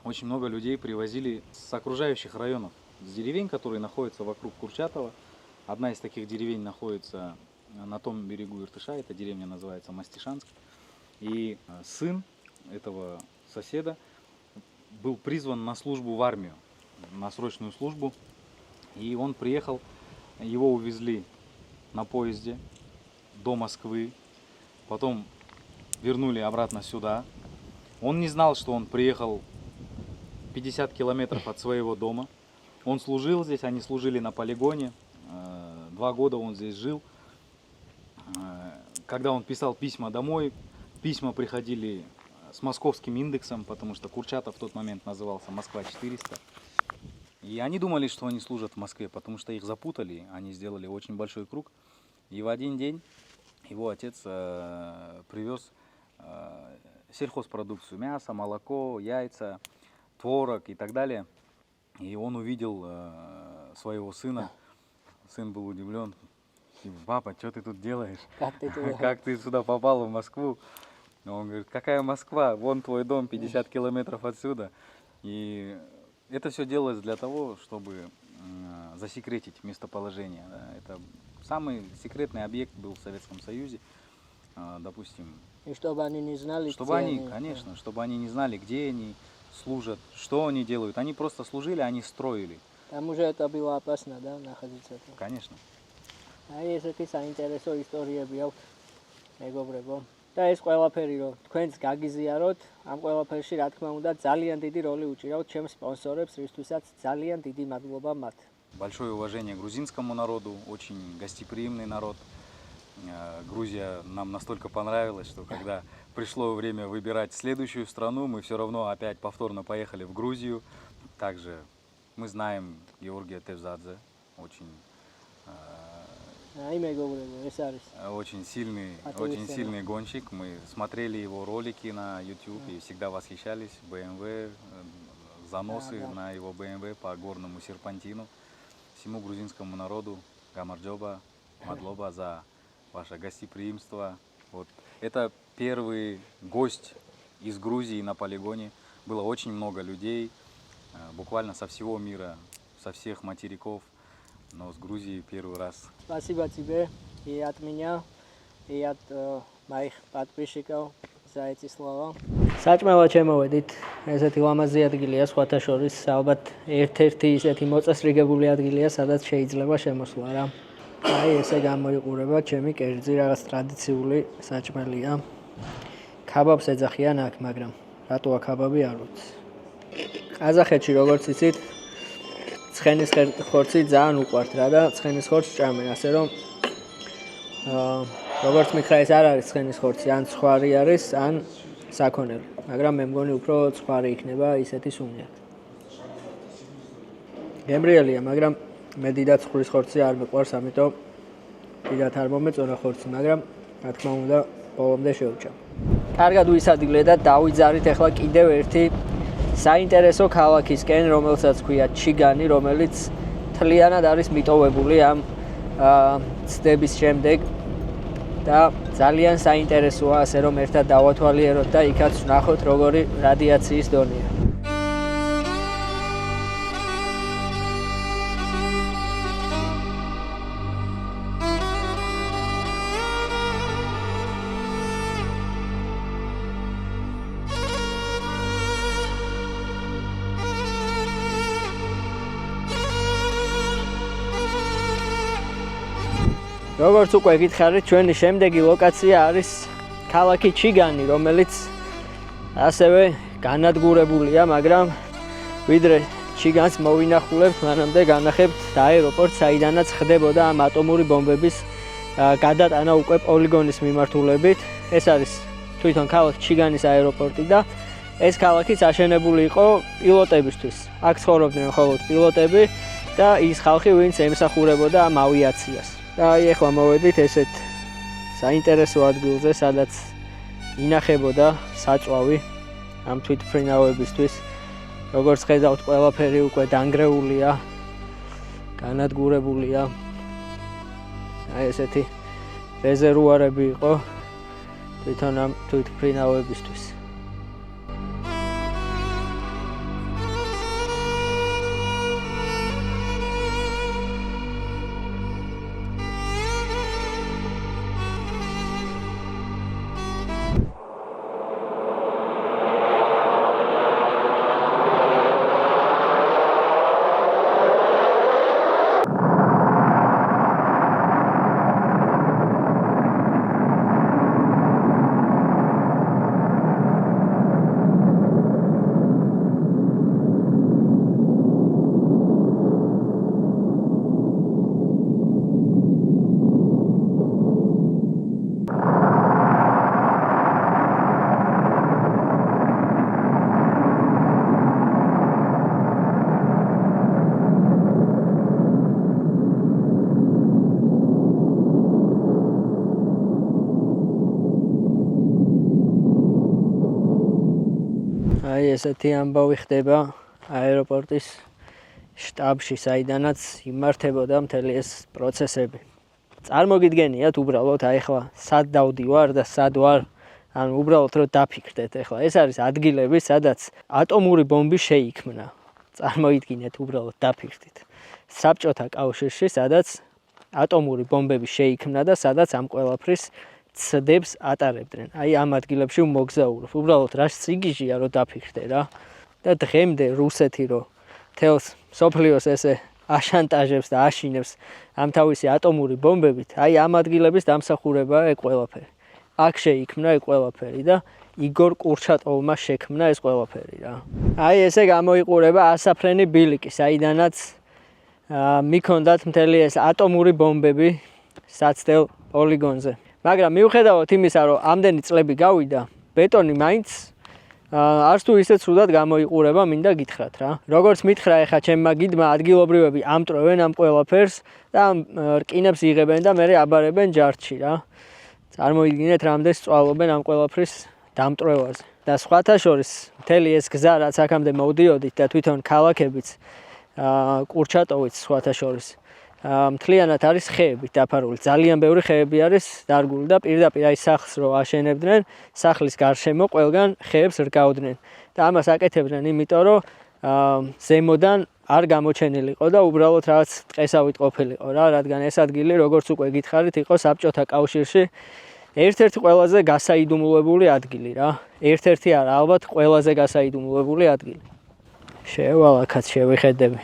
Очень много людей привозили с окружающих районов, с деревень, которые находятся вокруг Курчатова. Одна из таких деревень находится на том берегу Иртыша, эта деревня называется Мастишанск. И сын этого соседа был призван на службу в армию, на срочную службу. И он приехал, его увезли на поезде до Москвы, потом вернули обратно сюда. Он не знал, что он приехал 50 километров от своего дома. Он служил здесь, они служили на полигоне. 2 года он здесь жил. Когда он писал письма домой, письма приходили с московским индексом, потому что Курчатов в тот момент назывался Москва-400. И они думали, что они служат в Москве, потому что их запутали, они сделали очень большой круг. И в один день его отец привез сельхозпродукцию, мясо, молоко, яйца, творог и так далее. И он увидел своего сына. Сын был удивлен. Папа, что ты тут делаешь? Как ты сюда попал в Москву? Он говорит, какая Москва? Вон твой дом, 50 километров отсюда. И это все делалось для того, чтобы засекретить местоположение. Это самый секретный объект был в Советском Союзе. Допустим, И чтобы они не знали, чтобы они, конечно, чтобы они не знали, где они служат, что они делают. Они просто служили, они строили. Там уже это было опасно, да, находиться там. Конечно. აი ესეთი საინტერესო ისტორიები აქვს მეგობრებო. და ეს ყველაფერი რომ თქვენს გაგიზიაროთ, ამ ყველაფერში რა თქმა უნდა ძალიან დიდი როლი უჭირავთ ჩემს სპონსორებს, რისთვისაც ძალიან დიდი მადლობა მათ. Большое уважение грузинскому народу, очень гостеприимный народ. Грузия нам настолько понравилась, что когда пришло время выбирать следующую страну, мы все равно опять повторно поехали в Грузию. Также мы знаем Георгия Тевзадзе, очень очень сильный гонщик. Мы смотрели его ролики на YouTube и всегда восхищались. BMW, заносы на его BMW по горному серпантину. Всему грузинскому народу гамарджоба, мадлоба за ваше гостеприимство. Вот. Это первый гость из Грузии на полигоне. Было очень много людей, буквально со всего мира, со всех материков. Но с Грузией первый раз. Спасибо тебе и от меня, и от моих подписчиков за эти слова. საჭმელად შემოვედით. ესეთი ლამაზი ადგილია სხვათა შორის, ალბათ ერთ-ერთი ისეთი მოწესრიგებული ადგილია, სადაც შეიძლება შემოსვლა რა. აი ესე გამოიყურება ჩემი კერძი, რაღაც ტრადიციული საჭმელია. ქაბაბს ეძახიან აქ, მაგრამ რატოა ქაბაბი არ ვიცი. ყაზახეთში როგორც იცით, ცხენის ხორცი ძალიან უყვართ რა და ცხენის ხორცს ჭამენ, ასე რომ როგორც მითხრა ეს არ არის ცხენის ხორცი, ან ცხვარი არის, ან საქონელი, მაგრამ მე მგონი უფრო ცხვარი იქნება ისეთი სუნიათ. გემრიელია, მაგრამ მე დიდად ცხვრის ხორცი არ მიყვარს, ამიტომ დიდად არ მომეწონა ხორცი, მაგრამ რა თქმა უნდა ბოლომდე შევჭამ. კარგად ვისადგილე და დავიძარით ახლა კიდევ ერთი საინტერესო ქალაქისკენ, რომელსაც ქვია ჩიგანი, რომელიც თლიანად არის მიტოვებული ამ ცდების შემდეგ და ძალიან საინტერესოა, ასე რომ ერთად დავათვალიეროთ და იქაც ვნახოთ როგორი რადიაციის დონეა. როგორც უკვე გითხარით, ჩვენი შემდეგი ლოკაცია არის ქალაქი ჩიგანი, რომელიც ასევე განადგურებულია, მაგრამ ვიდრე ჩიგანს მოვინახულებთ, მანამდე განახებთ აეროპორტს, საიდანაც ხდებოდა ამ ატომური ბომბების გადატანა უკვე პოლიგონის მიმართულებით. ეს არის თვითონ ქალაქ ჩიგანის აეროპორტი და ეს ქალაქიც აშენებული იყო პილოტებისთვის. აქ ცხოვრობდნენ მხოლოდ პილოტები და ის ხალხი, ვინც ემსახურებოდა ამ ავიაციას. და აი ახლა მოვედით ესეთ საინტერესო ადგილზე, სადაც ინახებოდა საწვავი ამ თვითმფრინავებისთვის. როგორც ხედავთ, ყველაფერი უკვე დანგრეულია, განადგურებულია. აი ესეთი რეზერვუარები იყო თვითონ ამ თვითმფრინავებისთვის. ესეთი ამბავი ხდება აეროპორტის შტაბში, საიდანაც იმართებოდა მთელი ეს პროცესები. წარმოგიდგენიათ უბრალოდ აი ახლა სად დავდივარ და სად ვარ, ანუ უბრალოდ რომ დაფიქრდეთ ახლა. ეს არის ადგილები, სადაც ატომური ბომბი შეიქმნა. წარმოიდგინეთ უბრალოდ დაფიქრდით. საბჭოთა კავშირში, სადაც ატომური ბომბები შეიქმნა და სადაც ამ ყველაფრის ცდებს ატარებდნენ. აი ამ ადგილებში მოგზაურობ. უბრალოდ რა სიგიჟია რომ დაფიქრდე რა. და დღემდე რუსეთი რო თელს სოფლიოს ესე აშანტაჟებს და აშინებს ამ თავისი ატომური ბომბებით, აი ამ ადგილების დამსახურებაა ეს ყველაფერი. აქ შეიქმნა ეს ყველაფერი და იგორ კურჩატოვმა შექმნა ეს ყველაფერი რა. აი ესე გამოიყურება ასაფრენი ბილიკი, საიდანაც მიქონდათ მთელი ეს ატომური ბომბები საცდელ პოლიგონზე. მაგრამ მიუხედავად იმისა, რომ ამდენი წლები გავიდა, ბეტონი მაინც არც თუ ისე ცუდად გამოიყურება, მინდა გითხრათ რა. როგორც მითხრა ეხა ჩემმა გიდმა, ადგილობრივები ამტრევენ ამ ყველაფერს და რკინებს იღებენ და მერე აბარებენ ჯარჯში რა. წარმოიდგინეთ, რამდენს წვალობენ ამ ყველაფრის დამტრევაზე. და სხვათა შორის მთელი ეს გზა, რაც აქამდე მოვდიოდით და თვითონ ქალაქებიც კურჩატოვიც სხვათა შორის მთლიანად არის ხეებით დაფარული. ძალიან ბევრი ხეები არის დარგული და პირდაპირ აი სახლს რო აშენებდნენ, სახლის გარშემო ყველგან ხეებს რგავდნენ. და ამას აკეთებდნენ იმიტომ, რომ ზემოდან არ გამოჩენილიყო და უბრალოდ რაღაც ტყესავით ყოფილიყო რა, რადგან ეს ადგილი, როგორც უკვე გითხარით, იყო საბჭოთა კავშირში ერთ-ერთი ყველაზე გასაიდუმლოებული ადგილი რა. ერთ-ერთი არა, ალბათ ყველაზე გასაიდუმლოებული ადგილი. შევალაკაც შევიხედები.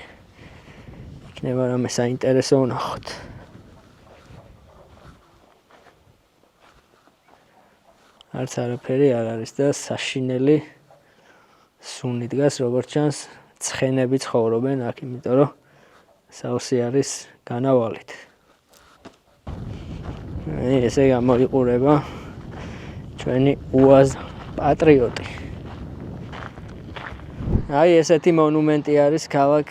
იქნება რამე საინტერესო ვნახოთ. არც არაფერი არ არის და საშინელი სუნი დგას, როგორც ჩანს, ცხენები ცხოვრობენ აქ, იმიტომ რომ სავსე არის განავალით. ესე გამოიყურება ჩვენი უაზ პატრიოტი. აი ესეთი მონუმენტი არის ქალაქ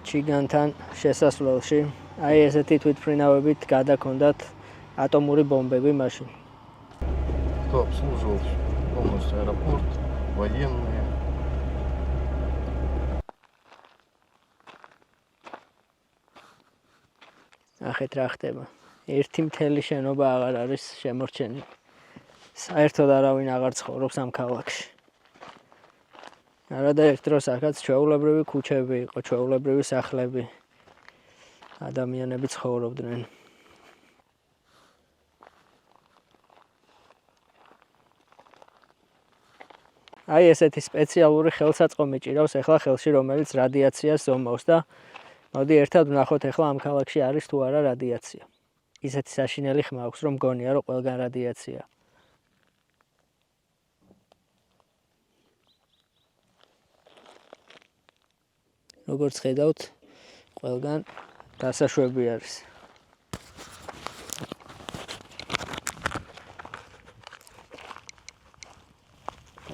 ჩიგანთან შესასვლელში. აი ესეთი თვითმფრინავებით გადაქონდათ ატომური бомбები მაშინ. Кто обслуживал полностью аэропорт, военные. ახეთ რა ხდება. ერთი მთელი შენობა აღარ არის შემორჩენილი. საერთოდ არავინ აღარ ცხოვრობს ამ ქალაქში. არა და ერთ დროს აქაც ჩვეულებრივი ქუჩები იყო, ჩვეულებრივი სახლები. ადამიანები ცხოვრობდნენ. აი ესეთი სპეციალური ხელსაწყომი ჭირავს ახლა ხელში, რომელიც რადიაციას ზომავს და მოდი ერთად ვნახოთ ახლა ამ ქალაქში არის თუ არა რადიაცია. ისეთი საშინელი ხმა აქვს, რომ მგონია, რომ ყველგან რადიაცია. როგორც ხედავთ, ყველგან დასაშვები არის.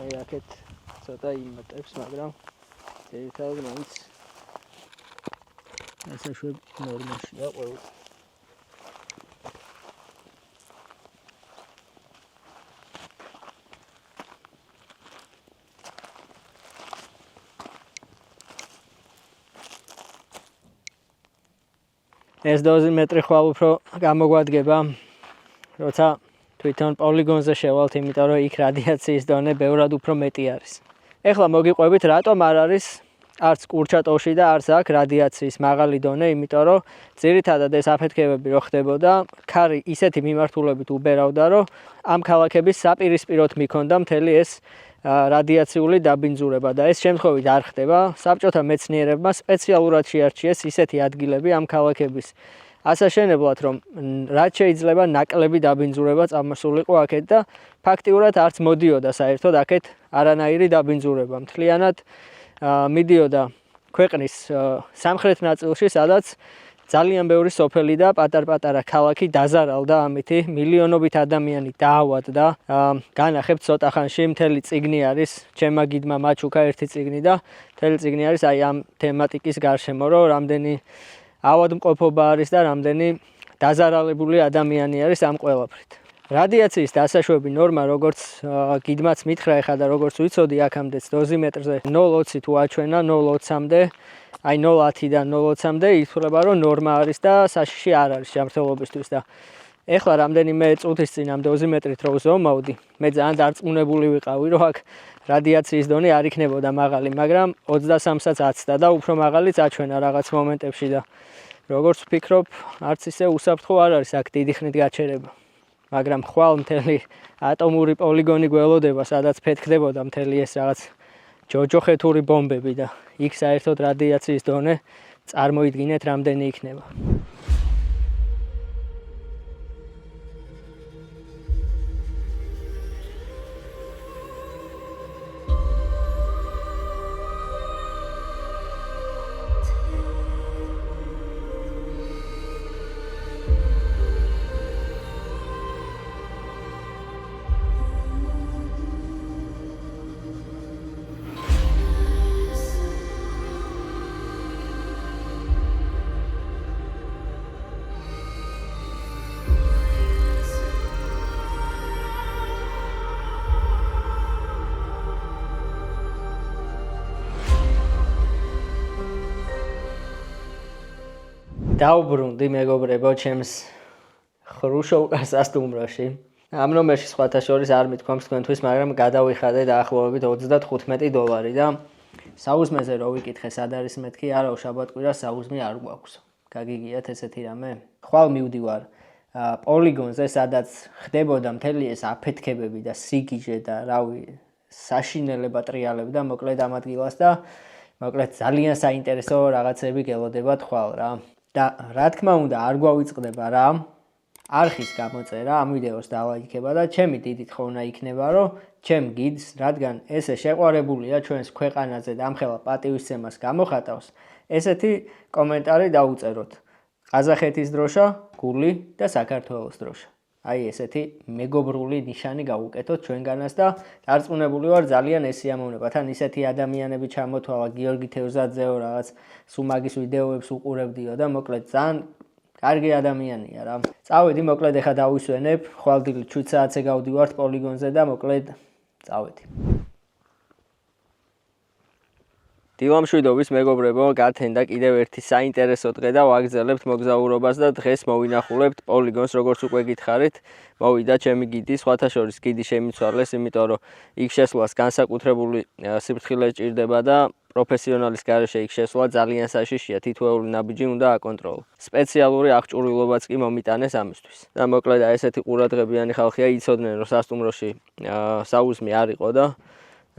აი აქეთ ცოტა იმატებს, მაგრამ ძირითადად მაინც დასაშვები ნორმაშია ყველა. ეს დოზიმეტრი ხვალ უფრო გამოგვადგება, როცა თვითონ პოლიგონზე შევალთ, იმიტომ რომ იქ რადიაციის დონე ბევრად უფრო მეტი არის. ეხლა მოგიყვებით, რატომ არ არის არც კურჩატოვში და არც აქ რადიაციის მაღალი დონე, იმიტომ რომ ძირითადად ეს აფეთქებები რო ხდებოდა, ქარი ისეთი მიმართულებით უბერავდა, რომ ამ ქალაქების საპირისპიროდ მიქონდა მთელი ეს რადიაციული დაბინძურება და ეს შემთხვევით არ ხდება. საბჭოთა მეცნიერებმა სპეციალურად შეარჩიეს ისეთი ადგილები ამ ქალაქების ასაშენებლად, რომ რაც შეიძლება ნაკლები დაბინძურება წამოსულიყო აქეთ და ფაქტიურად არც მოდიოდა საერთოდ აქეთ არანაირი დაბინძურება. მთლიანად მიდიოდა ქვეყნის სამხრეთ ნაწილში, სადაც ძალიან ბევრი სოფელი და პატარ-პატარა ქალაქი დაზარალდა, ამითი მილიონობით ადამიანი დაავადდა. განახებთ ცოტა ხანში მთელი წიგნი არის, ჩემმა გიდმა მაჩუკა ერთი წიგნი და მთელი წიგნი არის აი ამ თემატიკის გარშემო, რომ რამდენი ავადმყოფობა არის და რამდენი დაზარალებული ადამიანი არის ამ ყველაფრით. რადიაციის დასაშვები ნორმა, როგორც გიდმაც მითხრა ეხლა და როგორც ვიცოდი, აქამდეც დოზიმეტრზე 0.20 თუ აჩვენა 0.20-მდე, აი 0.10-დან 0.20-მდე ითვლება, რომ ნორმა არის და საშიში არ არის ჯანმრთელობისთვის და ეხლა რამდენიმე წუთის წინ ამ დოზიმეტრით რო ვზომავდი, მე ძალიან დარწმუნებული ვიყავი, რომ აქ რადიაციის დონე არ იქნებოდა მაღალი, მაგრამ 23-საც აცდა და უფრო მაღალიც აჩვენა რაღაც მომენტებში და როგორც ვფიქრობ, არც ისე უსაფრთხო არ არის აქ დიდი ხნით გაჩერება. მაგრამ ხვალ მთელი ატომური პოლიგონი გველოდება, სადაც ფეთქდებოდა მთელი ეს რაღაც ჯოჯოხეთური ბომბები და იქ საერთოდ რადიაციის დონე წარმოიდგინეთ რამდენი იქნება. დავბრუნდი მეგობრებო ჩემს ხრუშოვკას სასტუმროში. ამ ნომერში სხვათა შორის არ მithქვამს თქვენთვის, მაგრამ გადავიხადე დაახლოებით $35 და საუზმეზე რო ვიკითხე სად არის მეთქი, არა შაბათ-კვირას საუზმე არ გვაქვს. გაგიგიათ ესეთი რამე? ხვალ მივდივარ პოლიგონზე, სადაც ხდებოდა მთელი ეს აფეთქებები და სიგიჟე და რავი, საშინელება ტრიალებდა მოკლედ ამ ადგილას და მოკლედ ძალიან საინტერესო რაღაცები გელოდებათ ხვალ რა. და რა თქმა უნდა არ გვავიწყდება რა არხის გამოწერა ამ ვიდეოს დალაიქება და ჩემი დიდი თხოვნა იქნება რომ ჩემ გიდს რადგან ესე შეყვარებულია ჩვენს ქვეყანაზე და ამხელა პატივისცემას გამოხატავს ესეთი კომენტარი დაუწეროთ ყაზახეთის დროშა, გული და საქართველოს დროშა. აი ესეთი მეგობრული ნიშანი გავუკეთოთ ჩვენგანაც და დარწმუნებული ვარ ძალიან ეს სიამოვნება. თან ისეთი ადამიანები ჩამოთვალა გიორგი თევზაძეო რაღაც სუმაგის ვიდეოებს უყურებდიო და მოკლედ ძალიან კარგი ადამიანია რა. წავედი მოკლედ ეხა დავისვენებ, ხვალდილი 7 საათზე გავდივართ პოლიგონზე და მოკლედ წავედი. დილამშვიდობის მეგობრებო, გათენდა კიდევ ერთი საინტერესო დღე და ვაგრძელებთ მოგზაურობას და დღეს მოვინახულებთ პოლიგონს, როგორც უკვე გითხარით. მოვიდა ჩემი გიდი, სხვათა შორის გიდი შემიცვალეს, იმიტომ რომ იქ შესვლას განსაკუთრებული სიფრთხილე სჭირდება და პროფესიონალის გარეშე იქ შესვლა ძალიან საშიშია, თითოეული ნაბიჯი უნდა აკონტროლო. სპეციალური აღჭურვილობაც კი მომიტანეს ამისთვის. და მოკლედ ესეთი ყურადღებიანი ხალხია, იცოდნენ რომ სასტუმროში საუზმე არ იყო და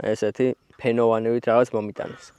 ესეთი ფენოვანივით რაღაც მომიტანეს.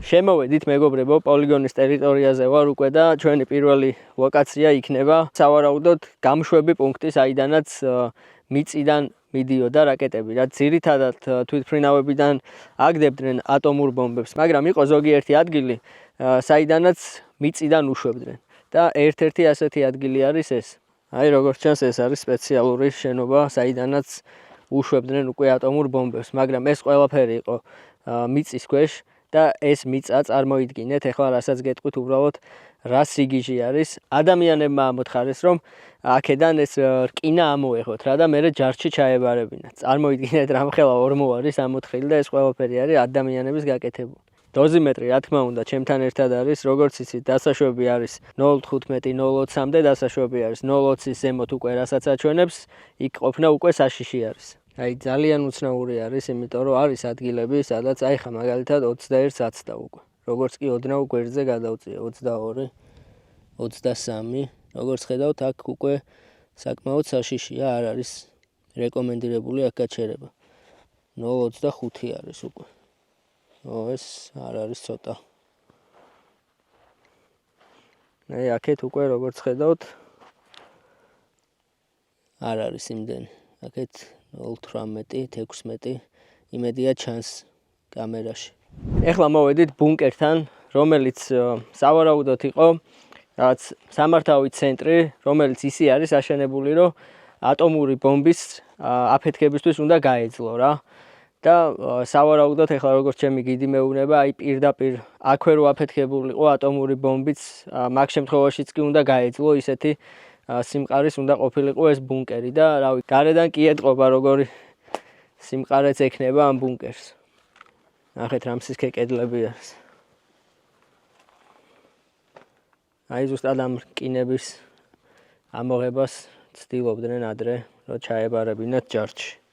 შემოვედით მეგობრებო, პოლიგონის ტერიტორიაზე ვარ უკვე და ჩვენი პირველი ლოკაცია იქნება სავარაუდოდ გამშვები პუნქტი, საიდანაც მიწიდან მიდიოდა რაკეტები, რაც ძირითადად თვითმფრინავებიდან აგდებდნენ ატომურ ბომბებს, მაგრამ იყო ზოგიერთი ადგილი, საიდანაც მიწიდან უშვებდნენ. და ერთ-ერთი ასეთი ადგილი არის ეს. აი როგორც ჩანს, ეს არის სპეციალური შენობა, საიდანაც უშვებდნენ უკვე ატომურ ბომბებს, მაგრამ ეს ყველაფერი იყო მიწის ქვეშ. და ეს მიწა წარმოიდგინეთ, ეხლა რასაც გეტყვით უბრალოდ რა სიგიჟი არის. ადამიანებმა ამოთხარეს რომ აქედან ეს რკინა ამოეღოთ რა და მერე ჯარში ჩაებარებინათ. წარმოიდგინეთ რამხელა ორმო არის ამოთხილი და ეს ყველაფერი არის ადამიანების გაკეთებული. დოზიმეტრი რა თქმა უნდა ჩემთან ერთად არის, როგორც იცით, დასაშვები არის 0.15, 0.20-მდე დასაშვები არის 0.20-ის ზემოთ უკვე რასაც აჩვენებს, იქ ყოფნა უკვე საშიში არის. აი ძალიან უცნაური არის, იმიტომ რომ არის ადგილები, სადაც აი ხა მაგალითად 21-ს აცდა უკვე. როგორც კი ოდნავ გვერდზე გადავწია 22, 23, როგორც ხედავთ, აქ უკვე საკმაოდ საშიშია, არ არის რეკომენდირებული აქ გაჩერება. 0.25 არის უკვე. ეს არ არის ცოტა. აი აქეთ უკვე როგორც ხედავთ არ არის იმდენი. აქეთ 0.18, 16 იმედია ჩანს კამერაში. ეხლა მოვედით ბუნკერთან, რომელიც სავარაუდოდ იყო რაც სამართავი ცენტრი, რომელიც ისე არის აშენებული, რომ ატომური ბომბის აფეთქებისთვის უნდა გაეძლო რა. და სავარაუდოდ ეხლა როგორც ჩემი გიდი მეუბნება, აი პირდაპირ აქვე რო აფეთქებულიყო ატომური ბომბიც, მაგ შემთხვევაშიც კი უნდა გაეძლო ისეთი სიმყარის უნდა ყოფილიყო ეს ბუნკერი და რავი, გარედან კი ეტყობა როგორი სიმყარეც ექნება ამ ბუნკერს. ნახეთ რა მსისქე კედლები არის. აი ზუსტად ამ რკინების ამოღებას ცდილობდნენ ადრე, რომ ჩაებარებინათ ჯარში.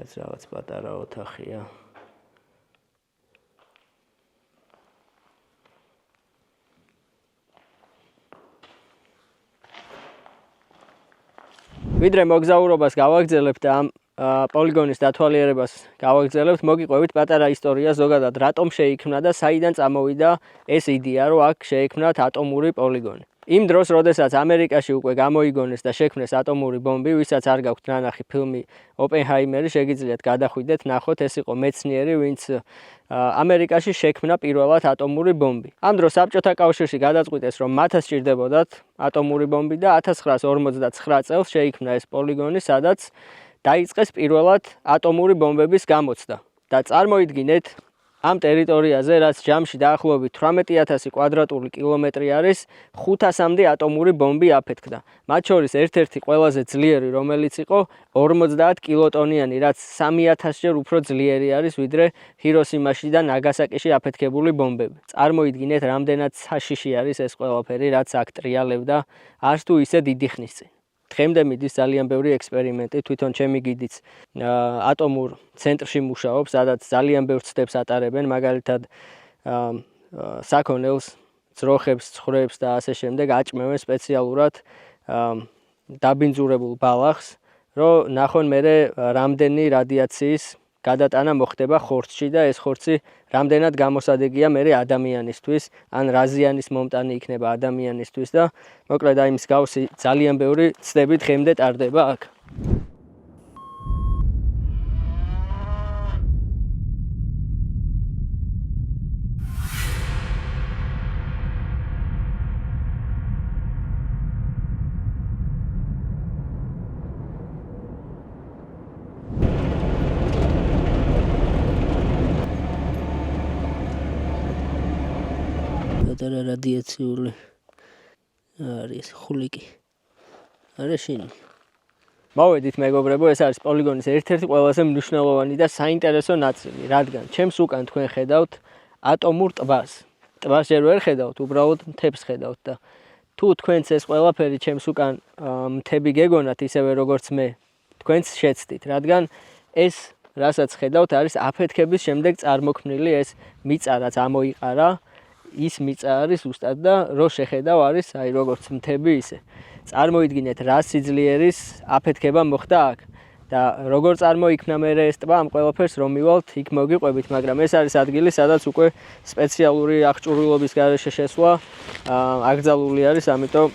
ეს რაღაც პატარა ოთახია. ვიდრე მოგზაურობას გავაგრძელებთ და ამ პოლიგონის დათვალიერებას გავაგრძელებთ, მოგიყვებით პატარა ისტორია ზოგადად რატომ შეიქმნა და საიდან წამოვიდა ეს იდეა, რომ აქ შეიქმნათ ატომური პოლიგონი. იმ დროს, როდესაც ამერიკაში უკვე გამოიგონეს და შექმნეს ატომური ბომბი, ვისაც არ გაქვთ ნანახი ფილმი ოპენჰაიმერი, შეგიძლიათ გადახვიდეთ, ნახოთ, ეს იყო მეცნიერი, ვინც ამერიკაში შექმნა პირველად ატომური ბომბი. ამ დროს საბჭოთა კავშირში გადაწყვიტეს, რომ მათ სჭირდებოდათ ატომური ბომბი და 1959 წელს შეიქმნა ეს პოლიგონი, სადაც დაიწყეს პირველად ატომური ბომბების გამოცდა. და წარმოიდგინეთ, ამ ტერიტორიაზე, რაც ჯამში დაახლოებით 18,000 კვადრატული კილომეტრი არის, 500-მდე ატომური ბომბი აფეთქდა. მათ შორის ერთ-ერთი ყველაზე ძლიერი, რომელიც იყო 50 კილოტონიანი, რაც 3000-ჯერ უფრო ძლიერი არის, ვიდრე ჰიროსიმაში და ნაგასაკიში აფეთქებული ბომბები. წარმოიდგინეთ, რამდენად საშიში არის ეს ყველაფერი, რაც აქ ტრიალებდა არც თუ ისე დიდი ხნის წინ. დღემდე მიდის ძალიან ბევრი ექსპერიმენტი, თვითონ ჩემი გიდიც ატომურ ცენტრში მუშაობს, სადაც ძალიან ბევრ ცდებს ატარებენ, მაგალითად საქონელს, ძროხებს, ცხვრებს და ასე შემდეგ აჭმევენ სპეციალურად დაბინძურებულ ბალახს, რომ ნახონ მერე რამდენი რადიაციის გადატანა მოხდება ხორცში და ეს ხორცი რამდენად გამოსადეგია მერე ადამიანისთვის, ან რა ზიანის მომტანი იქნება ადამიანისთვის და მოკლედ აი მსგავსი ძალიან ბევრი ცდები დღემდე ტარდება აქ. რადიაციული არის ხულიკი. არა შენი. მოვედით მეგობრებო, ეს არის პოლიგონის ერთ-ერთი ყველაზე მნიშვნელოვანი და საინტერესო ნაწილი, რადგან ჩემს უკან თქვენ ხედავთ ატომურ ტბას. ტბას ჯერ ვერ ხედავთ, უბრალოდ მთებს ხედავთ და თუ თქვენც ეს ყველაფერი ჩემს უკან მთები გეგონათ ისევე როგორც მე, თქვენც შეცდით, რადგან ეს რასაც ხედავთ არის აფეთქების შემდეგ წარმოქმნილი ეს მიწა, რაც ამოიყარა. ის მიწა არის უსტად და რო შეხედავ არის აი როგორც მთები ისე. წარმოიდგინეთ რა სიძლიერის აფეთქება მოხდა აქ და როგორ წარმოიქმნა მერე ეს ტბა, ამ ყველაფერს რომ მივალთ იქ მოგიყვებით, მაგრამ ეს არის ადგილი, სადაც უკვე სპეციალური აღჭურვილობის გარეშე შესვლა აკრძალული არის, ამიტომ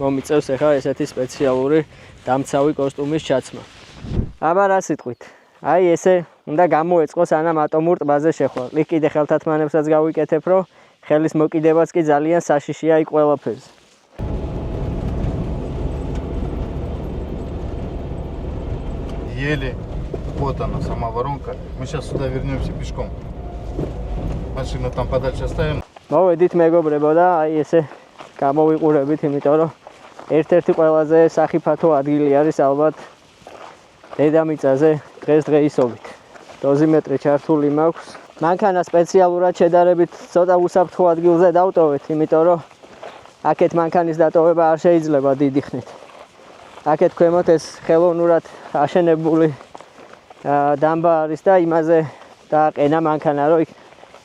მომიწევს ახლა ესეთი სპეციალური დამცავი კოსტუმის ჩაცმა. აბა რა სიტყვით? აი ესე უნდა გამოეწყოს ანამ ატომურ ტბაზე შეხვა. იქ კიდე ხელთათმანებსაც გავიკეთებ, რომ ხელის მოკიდებაც კი ძალიან საშიშია იქ ყველაფერზე. Еле, вот она, сама воронка. Мы сейчас сюда вернемся пешком. Машину там подальше оставим. მოვედით მეგობრებო და აი ესე გამოვიყურებით, იმიტომ რომ ერთ-ერთი ყველაზე სახიფათო ადგილი არის ალბათ დედამიწაზე დღესდღეობით. დოზიმეტრი ჩართული მაქვს. მანქანა სპეციალურად შედარებით ცოტა უსაფრთხო ადგილზე დავტოვეთ, იმიტომ რომ აქეთ მანქანის დატოვება არ შეიძლება დიდი ხნით. აქეთ ქვემოთ ეს ხელოვნურად აშენებული დამბა არის და იმაზე დააყენა მანქანა, რომ იქ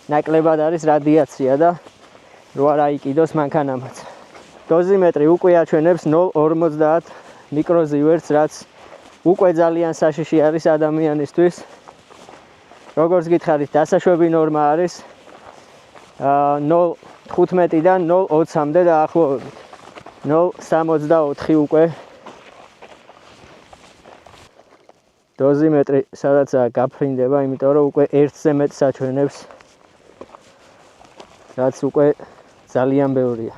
ნაკლებად არის რადიაცია და რო არ აიკიდოს მანქანამაც. დოზიმეტრი უკვე აჩვენებს 0,50 მიკროზივერტს, რაც უკვე ძალიან საშიში არის ადამიანისთვის. როგორც გითხარით, დასაშვები ნორმა არის 0,15-დან 0,20-მდე დაახლოებით. 0,64 უკვე. დოზიმეტრი სადაცაა გაფრინდება, იმიტომ რომ უკვე 1-ზე მეტს აჩვენებს, რაც უკვე ძალიან ბევრია.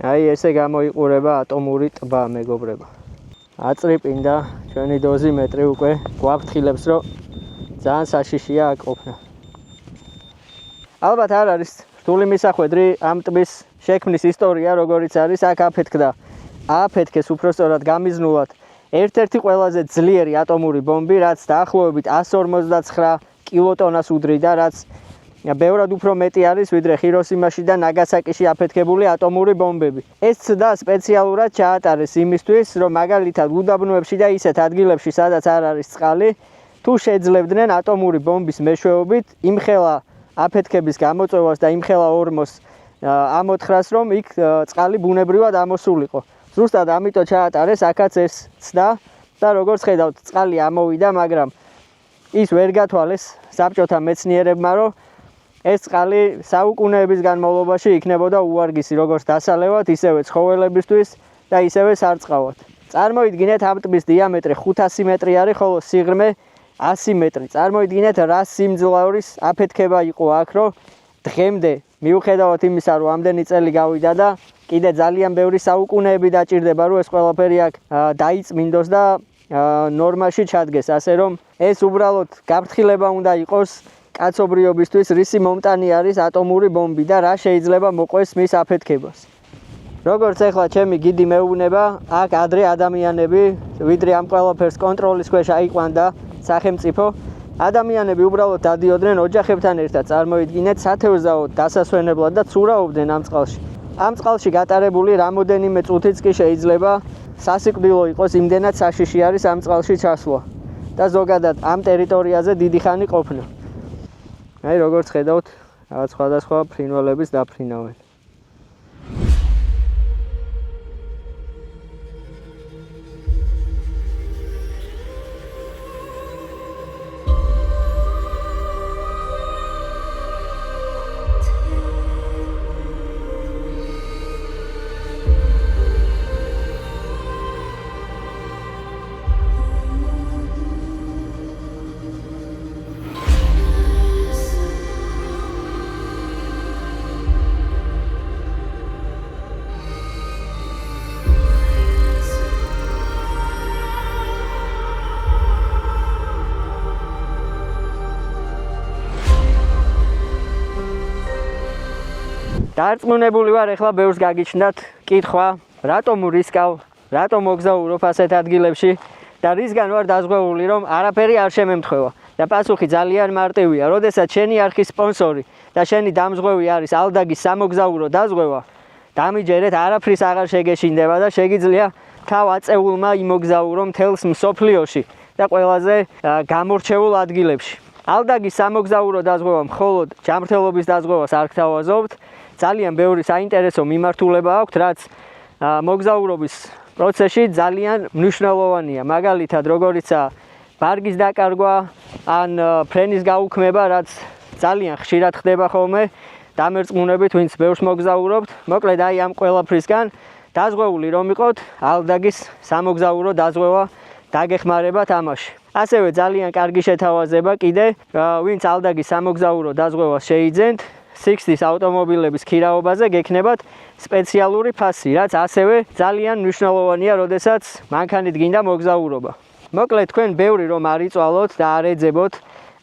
აი ესე გამოიყურება ატომური ტბა, მეგობრებო. აწრიპინდა ჩვენი დოზიმეტრი უკვე გვაფრთხილებს, რომ ძალიან საშიშია აქ ყოფნა. ალბათ არ არის რთული მისახვედრი ამ ტბის შექმნის ისტორია, როგორიც არის აქ აფეთქდა. აფეთქეს უпростоრად გამიზნულად ერთ-ერთი ყველაზე ძლიერი ატომური ბომბი, რაც დაახლოებით 159 კილოტონას უდრიდა, რაც ბევრად უფრო მეტი არის, ვიდრე ჰიროსიმაში და ნაგასაკიში აფეთქებული ატომური ბომბები. ეს ცდა სპეციალურად ჩაატარეს იმისთვის, რომ მაგალითად უდაბნოებში და ისეთ ადგილებში, სადაც არ არის წყალი, თუ შეძლებდნენ ატომური ბომბის მეშვეობით იმხელა აფეთქების გამოწვევას და იმხელა ორმოს ამოთხრას, რომ იქ წყალი ბუნებრივად ამოსულიყო. ზუსტად ამიტომ ჩაატარეს აქაც ეს ცდა და როგორც ხედავთ, წყალი ამოვიდა, მაგრამ ის ვერ გათვალეს საბჭოთა მეცნიერებმა, რომ ეს წყალი საუკუნეების განმავლობაში იქნებოდა უვარგისი როგორც დასალევად, ისევე ცხოველებისთვის და ისევე სარწყავად. წარმოიდგინეთ, ამ ტბის დიამეტრი 500 მეტრი არის, ხოლო სიღრმე 100 მეტრი. წარმოიდგინეთ, რა სიმძლავრის აფეთქება იყო აქ, რომ დღემდე მიუხედავად იმისა, რომ ამდენი წელი გავიდა და კიდე ძალიან ბევრი საუკუნეები დაჭირდება, რომ ეს ყველაფერი აქ დაიწმინდოს და ნორმაში ჩადგეს, ასე რომ ეს უბრალოდ გაფრთხილება უნდა იყოს კაცობრიობისთვის, რისი მომტანი არის ატომური ბომბი და რა შეიძლება მოყვეს მის აფეთქებას. როგორც ახლა ჩემი გიდი მეუბნება, აქ ადრე ადამიანები, ვიდრე ამ ყველაფერს კონტროლის ქვეშ აიყვანდა სახელმწიფო, ადამიანები უბრალოდ დადიოდნენ ოჯახებთან ერთად, წარმოიდგინეთ, სათევზაოდ დასასვენებლად და ცურავდნენ ამ წყალში. ამ წყალში გატარებული რამოდენიმე წუთიც კი შეიძლება სასიკვდილო იყოს, იმდენად საშიში არის ამ წყალში ჩასვლა და ზოგადად ამ ტერიტორიაზე დიდი ხანი ყოფნა. აი როგორც ხედავთ, რაღაც სხვადასხვა ფრინველების დაფრინავენ. Დარწმუნებული ვარ, ეხლა ბევრს გაგიჩნდათ კითხვა, რატომ ვრისკავ, რატომ მოგზაურობ ასეთ ადგილებში და რისგან ვარ დაზღვეული, რომ არაფერი არ შემემთხვევა. და პასუხი ძალიან მარტივია. როდესაც შენი არხის სპონსორი და შენი დამზღვევი არის ალდაგის სამოგზაურო დაზღვევა, დამიჯერეთ, არაფრის აღარ შეგეშინდება და შეგიძლია თავ აწეულმა იმოგზაურო მთელს მსოფლიოში და ყველაზე გამორჩეულ ადგილებში. ალდაგის სამოგზაურო დაზღვევა მხოლოდ ჯანმრთელობის დაზღვევას არ გთავაზობთ. ძალიან ბევრი საინტერესო მიმართულება აქვს, რაც მოგზაურობის პროცესში ძალიან მნიშვნელოვანია. მაგალითად, როგორიცაა ბარგის დაკარგვა ან ფრენის გაუქმება, რაც ძალიან ხშირად ხდება ხოლმე დამერწმუნებით, ვინც ბევრს მოგზაურობთ. მოკლედ, აი ამ ყველაფრისგან დაზღვეული რომ იყოთ, ალდაგის სამოგზაურო დაზღვევა დაგეხმარებათ ამაში. ასევე ძალიან კარგი შეთავაზება კიდე, ვინც ალდაგის სამოგზაურო დაზღვევას შეიძენთ, Sixties ავტომობილების ქირაობაზე გექნებათ სპეციალური ფასი, რაც ასევე ძალიან მნიშვნელოვანია, როდესაც მანქანით გინდა მოგზაურობა. მოკლედ, თქვენ ბევრი რომ არ იწვალოთ და არ ეძებოთ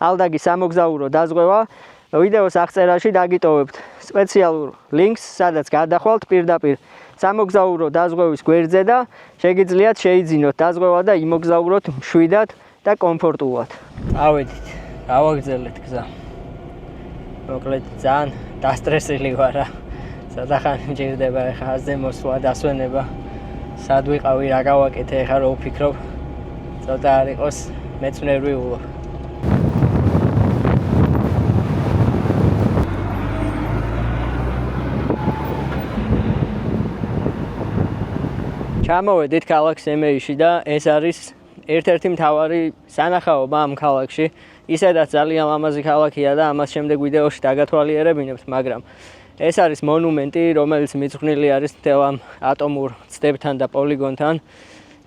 ალდაგი სამოგზაურო დაზღვევა ვიდეოს აღწერაში დაგიტოვებთ სპეციალურ ლინკს, სადაც გადახვალთ პირდაპირ სამოგზაურო დაზღვევის გვერდზე და შეგიძლიათ შეიძინოთ დაზღვევა და იმოგზაუროთ მშვიდად და კომფორტულად. ავედით, გავაგრძელეთ გზა. მოკლედ ძალიან დასტრესილი ვარ რა. სადახანი მჭირდება ეხა აზზე მოსვლა, დასვენება. სად ვიყავი, რა გავაკეთე, ეხა რო ვფიქრობ. ცოტა არ იყოს მეც ნერვიულობ. ჩამოვედით ქალაქ სემეიში და ეს არის ერთ-ერთი მთავარი სანახაობა ამ ქალაქში. ისედაც ძალიან ლამაზი ქალაქია და ამას შემდეგ ვიდეოში დაგათვალიერებინებთ, მაგრამ ეს არის მონუმენტი, რომელიც მიძღვნილი არის მთელ ამ ატომურ ცდებთან და პოლიგონთან,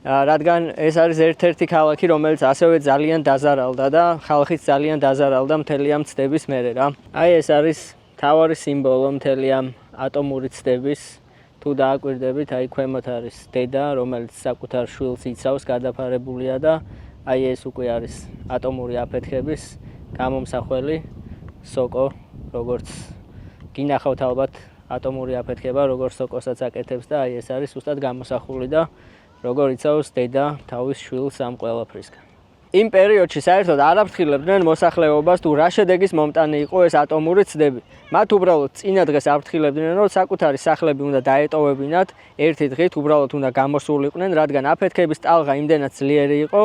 რადგან ეს არის ერთ-ერთი ქალაქი, რომელიც ასევე ძალიან დაზარალდა და ხალხიც ძალიან დაზარალდა მთელი ამ ცდების მერე რა. აი ეს არის მთავარი სიმბოლო მთელი ამ ატომური ცდების. თუ დააკვირდებით, აი ქვემოთ არის დედა, რომელიც საკუთარ შვილს იცავს, გადაფარებულია და აი ეს უკვე არის ატომური აფეთქების გამომსახველი სოკო, როგორც გინახავთ ალბათ ატომური აფეთქება, როგორც სოკოსაც აკეთებს და აი ეს არის უბრალოდ გამოსახული და როგორ იცავს დედა თავის შვილს ამ ყველაფრისგან. იმ პერიოდში საერთოდ არ აფრთხილებდნენ მოსახლეობას თუ რა შედეგის მომტანი იყო ეს ატომური ცდები. მათ უბრალოდ წინა დღეს აფრთხილებდნენ, რომ საკუთარი სახლები უნდა დაეტოვებინათ, ერთი დღით უბრალოდ უნდა გამოსულიყვნენ, რადგან აფეთქების ტალღა იმდენად ძლიერი იყო,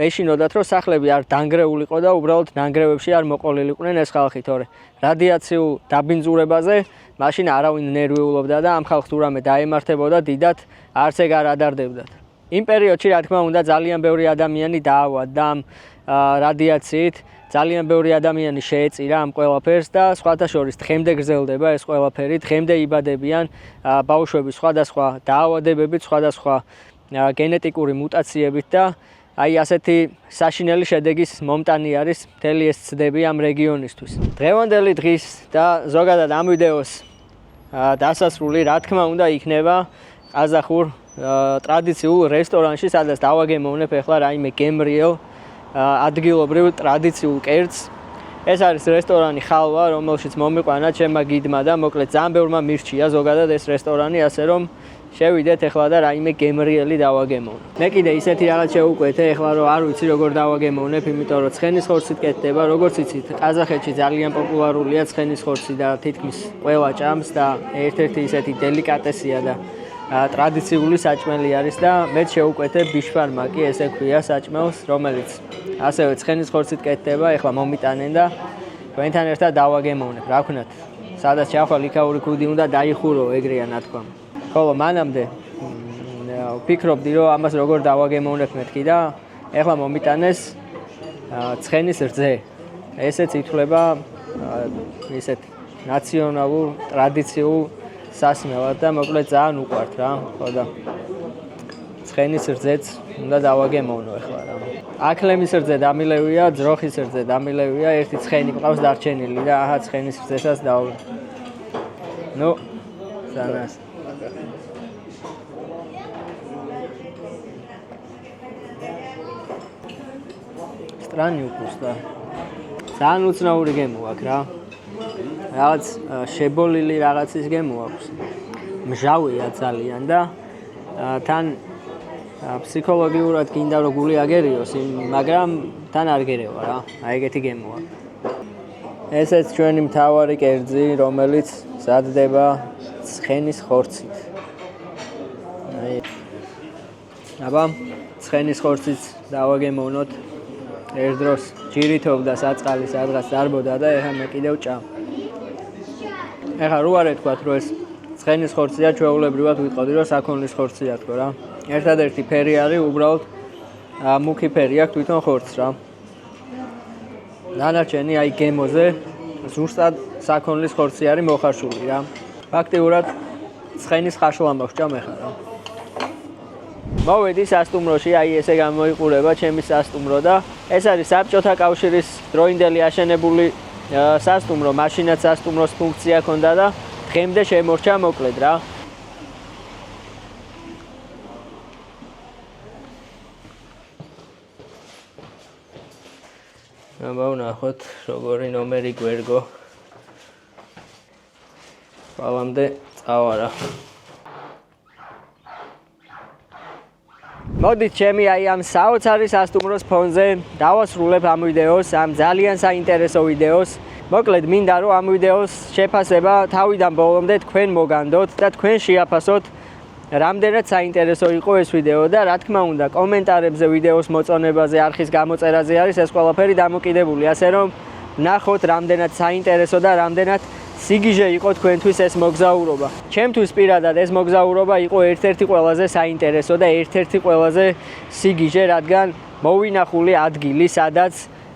ეშინოდათ, რომ სახლები არ დანგრეულიყო და უბრალოდ ნანგრევებში არ მოყოლილიყვნენ ეს ხალხი, თორე რადიაციულ დაბინძურებაზე მაშინ არავინ ნერვიულობდა და ამ ხალხს თუ რამე დაემართებოდა დიდად არც ეგ არ ადარდებდათ. იმ პერიოდში, რა თქმა უნდა, ძალიან ბევრი ადამიანი დაავადდა ამ რადიაციით, ძალიან ბევრი ადამიანი შეეწირა ამ ყველაფერს და სხვათა შორის დღემდე გრძელდება ეს ყველაფერი, დღემდე იბადებიან ბავშვები სხვადასხვა დაავადებებით, სხვადასხვა გენეტიკური მუტაციებით და აი ასეთი საშინელი შედეგის მომტანი არის მთელი ეს ცდები ამ რეგიონისთვის. დღევანდელი დღის და ზოგადად ამ ვიდეოს დასასრული, რა თქმა უნდა, იქნება ყაზახურ ტრადიციულ რესტორანში, სადაც დავაგემოვნებ ახლა რაიმე გემრიელ ადგილობრივ ტრადიციულ კერძს. ეს არის რესტორანი ხალვა, რომელშიც მომიყვანა ჩემმა გიდმა და მოკლედ ძალიან ბევრმა მირჩია ზოგადად ეს რესტორანი, ასე რომ შევიდეთ ახლა და რაიმე გემრიელი დავაგემოვნებ. მე კიდე ისეთი რაღაც შევუკვეთე ახლა რომ არ ვიცი როგორ დავაგემოვნებ, იმიტომ რომ ცხენის ხორცით კეთდება, როგორც იცით, ყაზახეთში ძალიან პოპულარულია ცხენის ხორცი და თითქმის ყველა ჭამს და ერთ-ერთი ისეთი დელიკატესია და ტრადიციული საჭმელი არის და მეც შევუკვეთე ბიშფარმაკი, ესე ქვია საჭმელს, რომელიც ასევე ცხენის ხორცით კეთდება, ახლა მომიტანენ და თქვენთან ერთად დავაგემოვნებ, რა ვქნათ. სადაც ჩახვალ იქაური ქუდი უნდა დაიხურო, ეგრეა ნათქვამი. ხოლო მანამდე ვფიქრობდი, რომ ამას როგორ დავაგემოვნებ მეთქი და ახლა მომიტანეს ცხენის რძე. ესეც ითვლება ისეთ ნაციონალურ, ტრადიციულ სასმელად და მოკლედ ძალიან უყვართ რა, ხო და ცხენის რძეც უნდა დავაგემოვნო ახლა რა. აქლემის რძე დამილევია, ძროხის რძე დამილევია, ერთი ცხენი მყავს დარჩენილი და აჰა ცხენის რძესაც დავ. ნუ სანას სტრანი უყურს და ძალიან უცნაური გემო აქვს რა. რაღაც შებოლილი რაღაცის გემო აქვს. მჟავია ძალიან და თან ფსიქოლოგიურად გინდა რომ გული აგერიოს, მაგრამ თან არ გერევა რა. აი ეგეთი გემოა. ესეც ჩვენი მთავარი კერძი, რომელიც მზადდება ცხენის ხორცით. აი აბა ცხენის ხორცით დავაგემოვნოთ. ერთ დროს ჯირითობდა საწყალი სადღაც დარბოდა და ეხლა მე კიდევ ჭამ. ეხლა რო არ ეთქვათ რომ ეს ცხენის ხორცია, ჩვეულებრივად ვიტყოდი რომ საქონლის ხორცია თქო რა. ერთადერთი ფერი არის უბრალოდ მუქი ფერი აქვს თვითონ ხორცს რა. დანარჩენი აი გემოზე ზუსტად საქონლის ხორცი არის მოხარშული რა. ფაქტიურად ცხენის ხაშლა მოვჭამ ეხლა რა. მოვედი სასტუმროში, აი ესე გამოიყურება ჩემი სასტუმრო და ეს არის საბჭოთა კავშირის დროინდელი აშენებული სასტუმრო, მაშინაც სასტუმროს ფუნქცია ჰქონდა და დღემდე შემორჩა მოკლედ რა. აბა ვნახოთ როგორი ნომერი გვერგო. ყველამდე წავარა. მოდით ჩემი აი ამ საოცარი სასტუმროს ფონზე დავასრულებ ამ ვიდეოს, ამ ძალიან საინტერესო ვიდეოს. მოკლედ მინდა რომ ამ ვიდეოს შეფასება თავიდან ბოლომდე თქვენ მოგანდოთ და თქვენ შეაფასოთ რამდენად საინტერესო იყო ეს ვიდეო და რა თქმა უნდა კომენტარებზე ვიდეოს მოწონებაზე, არხის გამოწერაზე არის ეს ყველაფერი დამოკიდებული, ასე რომ ნახოთ რამდენად საინტერესო და რამდენად სიგიჟე იყო თქვენთვის ეს მოგზაურობა. ჩემთვის პირადად ეს მოგზაურობა იყო ერთ-ერთი ყველაზე საინტერესო და ერთ-ერთი ყველაზე სიგიჟე, რადგან მოვინახული ადგილი, სადაც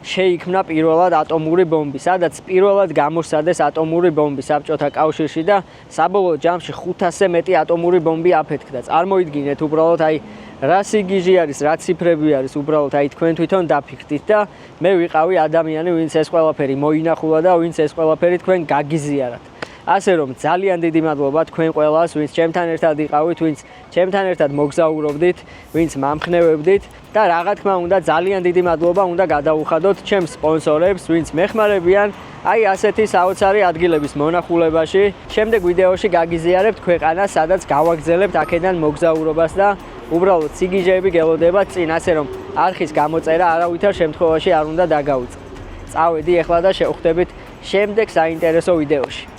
შეიქმნა პირველად ატომური ბომბი, სადაც პირველად გამოსცადეს ატომური ბომბი საბჭოთა კავშირში და საბოლოო ჯამში 500-ზე მეტი ატომური ბომბი აფეთქდა. წარმოიდგინეთ უბრალოდ აი რა სიგიჟე არის, რა ციფრები არის, უბრალოდ აი თქვენ თვითონ დაფიქრდით და მე ვიყავი ადამიანი, ვინც ეს ყველაფერი მოინახულა და ვინც ეს ყველაფერი თქვენ გაგიზიარათ. ასე რომ ძალიან დიდი მადლობა თქვენ ყველას, ვინც ჩემთან ერთად იყავით, ვინც ჩემთან ერთად მოგზაურობდით, ვინც მამხნევებდით და რა თქმა უნდა ძალიან დიდი მადლობა უნდა გადაუხადოთ ჩემს სპონსორებს, ვინც მეხმარებიან აი ასეთი საოცარი ადგილების მონახულებაში. შემდეგ ვიდეოში გაგიზიარებთ ქვეყანას, სადაც გავაგრძელებთ აქედან მოგზაურობას და უბრალოდ სიგიჟეები გელოდებათ წინ, ასე რომ არხის გამოწერა არავითარ შემთხვევაში არ უნდა დაგაუწყდეთ. წავედი ახლა და შევხვდებით შემდეგ საინტერესო ვიდეოში.